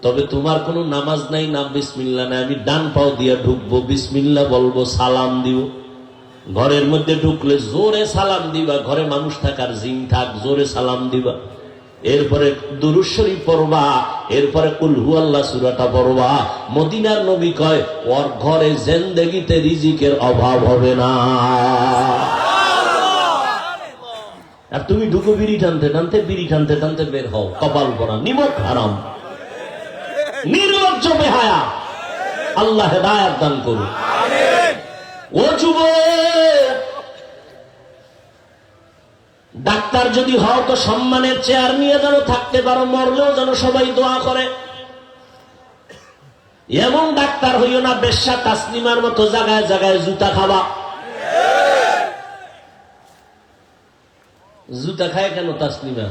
তবে তোমার কোনো নামাজ নাই, নাম বিসমিল্লাহ নাই। আমি ডান পাও দিয়া ঢুকবো, বিসমিল্লাহ বলবো, সালাম দিব। ঘরের মধ্যে ঢুকলে জোরে সালাম দিবা, ঘরে মানুষ থাকার জিন থাক, জোরে সালাম দিবা। এরপরে দুরূদ শরীফ পড়বা, এরপরে কুল হুয়াল্লাহ সূরাটা পড়বা। মদিনার নবী কয়, ওর ঘরে জিন্দেগিতে রিজিকের অভাব হবে না। আর তুমি ঢুকো বিড়ি টানতে টানতে, বিড়ি টানতে টানতে বের হও, কপাল পরা, নিমক হারাম, নির্লজ্জ বেহায়া। আল্লাহ হেদায়েত দান করুন। ও যুবক, ডাক্তার যদি হও তো সম্মানের চেয়ার নিয়ে যেন থাকতে পারো, মরলেও যেন সবাই দোয়া করে। এমন ডাক্তার হইও না বেশ্যা তাসলিমার মতো জায়গায় জায়গায় জুতা খাবা। জুতা খায় কেন তাসলিমা?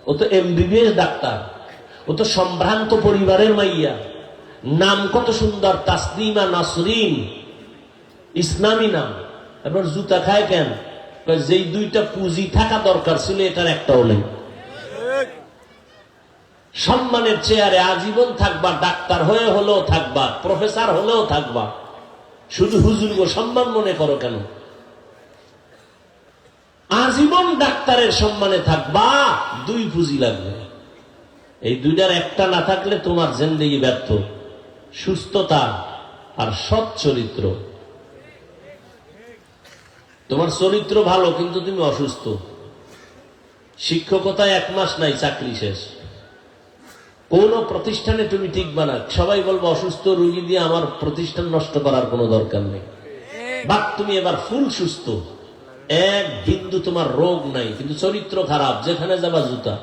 ও তো এমবিবিএস ডাক্তার, ও তো সম্ভ্রান্ত পরিবারের মাইয়া, নাম কত সুন্দর, তাসলিমা নাসরিন। ইসলামী নাম, এবার জুতা খায় কেন? যেই দুইটা পুঁজি থাকা দরকার ছিল এটার একটাও নেই। সম্মানের চেয়ারে আজীবন থাকবা, ডাক্তার হয়ে হলেও থাকবা, প্রফেসর হলেও থাকবা, শুধু হুজুর গো সম্মান মনে করো কেন? আজীবন ডাক্তারের সম্মানে থাকবা, দুই পুঁজি লাগবে। এই দুইটার একটা না থাকলে তোমার জিন্দেগি ব্যর্থ। সুস্থতা আর সৎ চরিত্র। তোমার চরিত্র ভালো কিন্তু তুমি অসুস্থ, শিক্ষকতায় 1 মাস নাই, চাকরি শেষ। কোন প্রতিষ্ঠানে তুমি টিকবা না, সবাই বলবো অসুস্থ রোগী দিয়ে আমার প্রতিষ্ঠান নষ্ট করার কোনো দরকার নেই। বাট তুমি এবার ফুল সুস্থ, এক বিন্দু তোমার রোগ নাই, কিন্তু চরিত্র খারাপ, যেখানে যাবা জুতা।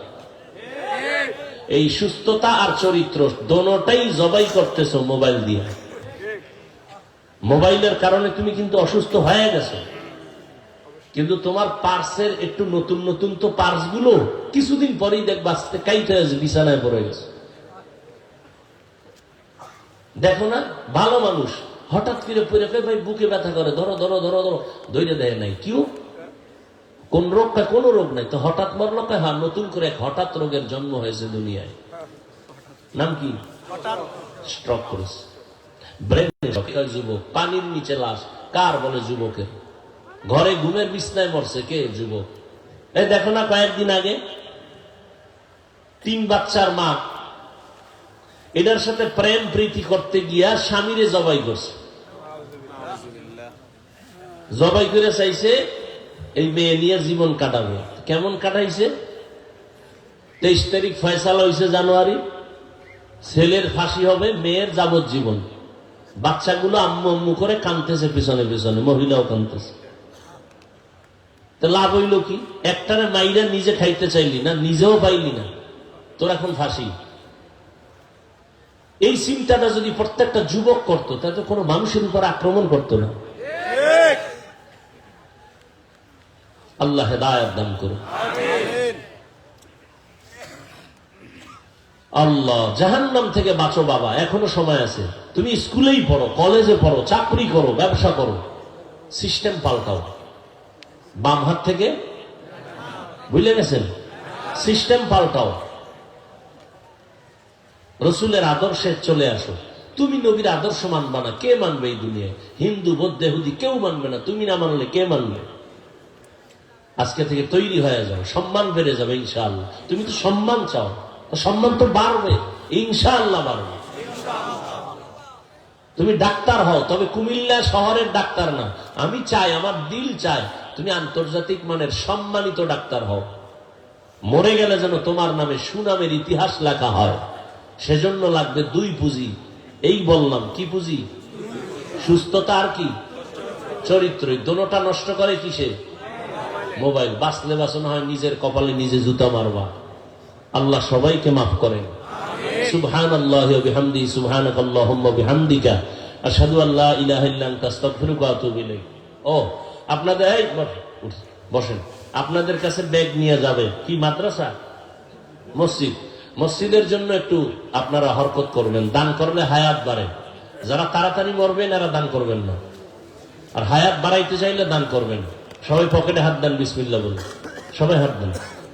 এই সুস্থতা আর চরিত্র দোনোটাই জবাই করতেছো মোবাইল দিয়ে। মোবাইলের কারণে তুমি কিন্তু অসুস্থ হয়ে গেছো, কিন্তু তোমার পার্সের একটু নতুন নতুন তো পার্স গুলো কিছুদিন পরেই দেখবা কাইতে বিছানায় পড়ে গেছে। দেখো না, ভালো মানুষ হঠাৎ করে পড়ে ভাই বুকে ব্যথা করে, ধরো ধরো ধরো ধরো, ধৈর্য দেয় নাই, কিউ কোন রোগ? কোন রোগ নাই তো, হঠাৎ মরলো। হ্যাঁ, নতুন করে এক হঠাৎ রোগের জন্ম হয়েছে দুনিয়ায়, নাম কি? স্ট্রোক করেছে, ব্রেন যুবক। পানির নিচে লাশ, কার বলে? যুবকের। ঘরে ঘুমের বিছনায় মরছে, কে? যুবক। এই দেখো না, কয়েকদিন আগে 3 বাচ্চার মা এটার সাথে প্রেম প্রীতি করতে গিয়া স্বামীরে জবাই করছে। জবাই করে চাইছে এই মেয়ে নিয়ে জীবন কাটাবে। কেমন কাটাইছে? 23 তারিখ ফয়সালা হয়েছে জানুয়ারি, ছেলের ফাঁসি হবে, মেয়ের যাবজ্জীবন। বাচ্চাগুলো আম্মু আম্মু করে কাঁদতেছে পিছনে পিছনে, মহিলাও কাঁদতেছে। তো লাভ হইল কি? একটারে মাইরা নিজে খাইতে চাইলি না, নিজেও পাইলি না, তোর এখন ফাঁসি। এই চিন্তাটা যদি প্রত্যেকটা যুবক করতো, তাহলে তো কোনো মানুষের উপর আক্রমণ করতো না। আল্লাহ হেদায়েত দান করুন। আল্লাহ, জাহান্নাম থেকে বাঁচো বাবা, এখনো সময় আছে। তুমি স্কুলেই পড়ো, কলেজে পড়ো, চাকরি করো, ব্যবসা করো, সিস্টেম পাল্টাও। বাম হাত থেকে, বুঝলে গেছেন? সিস্টেম পাল্টাও, রসুলের আদর্শে চলে আসো। তুমি নবীর আদর্শ মানবা না, কে মানবে এই দুনিয়ায়? হিন্দু, বৌদ্ধ, ইহুদি কেউ মানবে না। তুমি না মানলে কে মানবে? আজকে থেকে তৈরি হয়ে যাও, সম্মান বেড়ে যাবে ইনশাআল্লাহ। তুমি তো সম্মান চাও, সম্মান তো বাড়বে ইনশাআল্লাহ, বাড়বে। তুমি ডাক্তার হও, তবে কুমিল্লা শহরের ডাক্তার না। আমি চাই, আমার দিল চায় তুমি আন্তর্জাতিক মানের সম্মানিত ডাক্তার হও। মরে গেলে যেন তোমার নামে সুনামের ইতিহাস লেখা হয়। সেজন্য লাগবে 2 পুঁজি। এই বললাম, কি পুঁজি? সুস্থতা আর কি? চরিত্র। দোনোটা নষ্ট করে কিসে? মোবাইল। বাঁচলে বাঁচানো হয় নিজের কপালে নিজে জুতা মারবা। আল্লাহ সবাইকে মাফ করেন। সুবহানাল্লাহি ওয়া বিহামদিহি, সুবহানাকাল্লাহুম্মা ওয়া বিহামদিকা, আশহাদু আল্লা ইলাহা ইল্লা আনতা, আস্তাগফিরুকা ওয়া আতুবু ইলাইক। ও আপনাদের, এই বসেন, আপনাদের কাছে ব্যাগ নিয়ে যাবে। কি মাদ্রাসা? মসজিদ। মসজিদের জন্য একটু আপনারা হরকত করবেন, দান করলে হায়াত বাড়ে। যারা তাড়াতাড়ি মরবেন এরা দান করবেন না, আর হায়াত বাড়াইতে চাইলে দান করবেন। সবাই পকেটে হাত দেন, বিসমিল্লাহ বলুন, সবাই হাত দেন।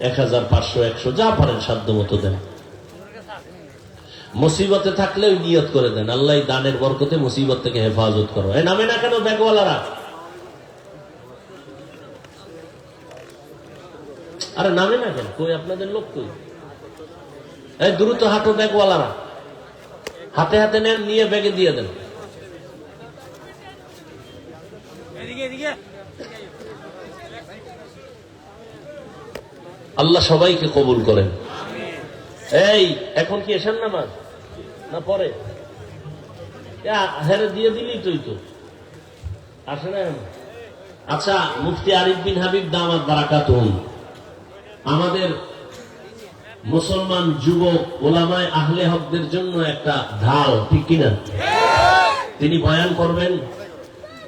1000, 500, 100 যা পারেন সাধ্য মতো দেন। মুসিবতে থাকলে ওই নিয়ত করে দেন, আল্লাহ দানের বরকতে মুসিবত থেকে হেফাজত করো। এই নামে না কেন ব্যাগওয়ালারা? আরে নামে না কেন? কই আপনাদের লোক কই? এই দ্রুত হাঁটো ব্যাগওয়ালারা, হাতে হাতে নেন, নিয়ে ব্যাগে দিয়ে দেন। আল্লাহ সবাইকে কবুল করেন। এই এখন কি এশার নামাজ না পরে? হেরে দিয়ে দিলি তুই তো আসে না। আচ্ছা, মুফতি আরিফ বিন হাবিব দামাত বারাকাতুহুম আমাদের মুসলমান যুবক ওলামায়ে আহলে হকদের জন্য একটা ঢাল, ঠিক কিনা? তিনি বয়ান করবেন,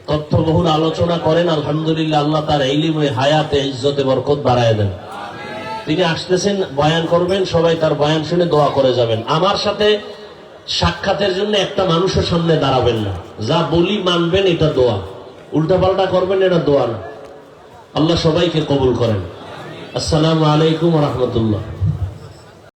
তথ্যবহুল আলোচনা করেন। আলহামদুলিল্লাহ, আল্লাহ তার ইলমে হায়াতে ইজ্জতে বরকত বাড়ায় দেন। তিনি আসতেছেন, বয়ান করবেন, সবাই তার বয়ান শুনে দোয়া করে যাবেন। আমার সাথে সাক্ষাতের জন্য একটা মানুষের সামনে দাঁড়াবেন না, যা বলি মানবেন, এটা দোয়া। উল্টাপাল্টা করবেন, এটা দোয়া না। আল্লাহ সবাইকে কবুল করেন। আসসালামু আলাইকুম ওয়া রাহমাতুল্লাহ।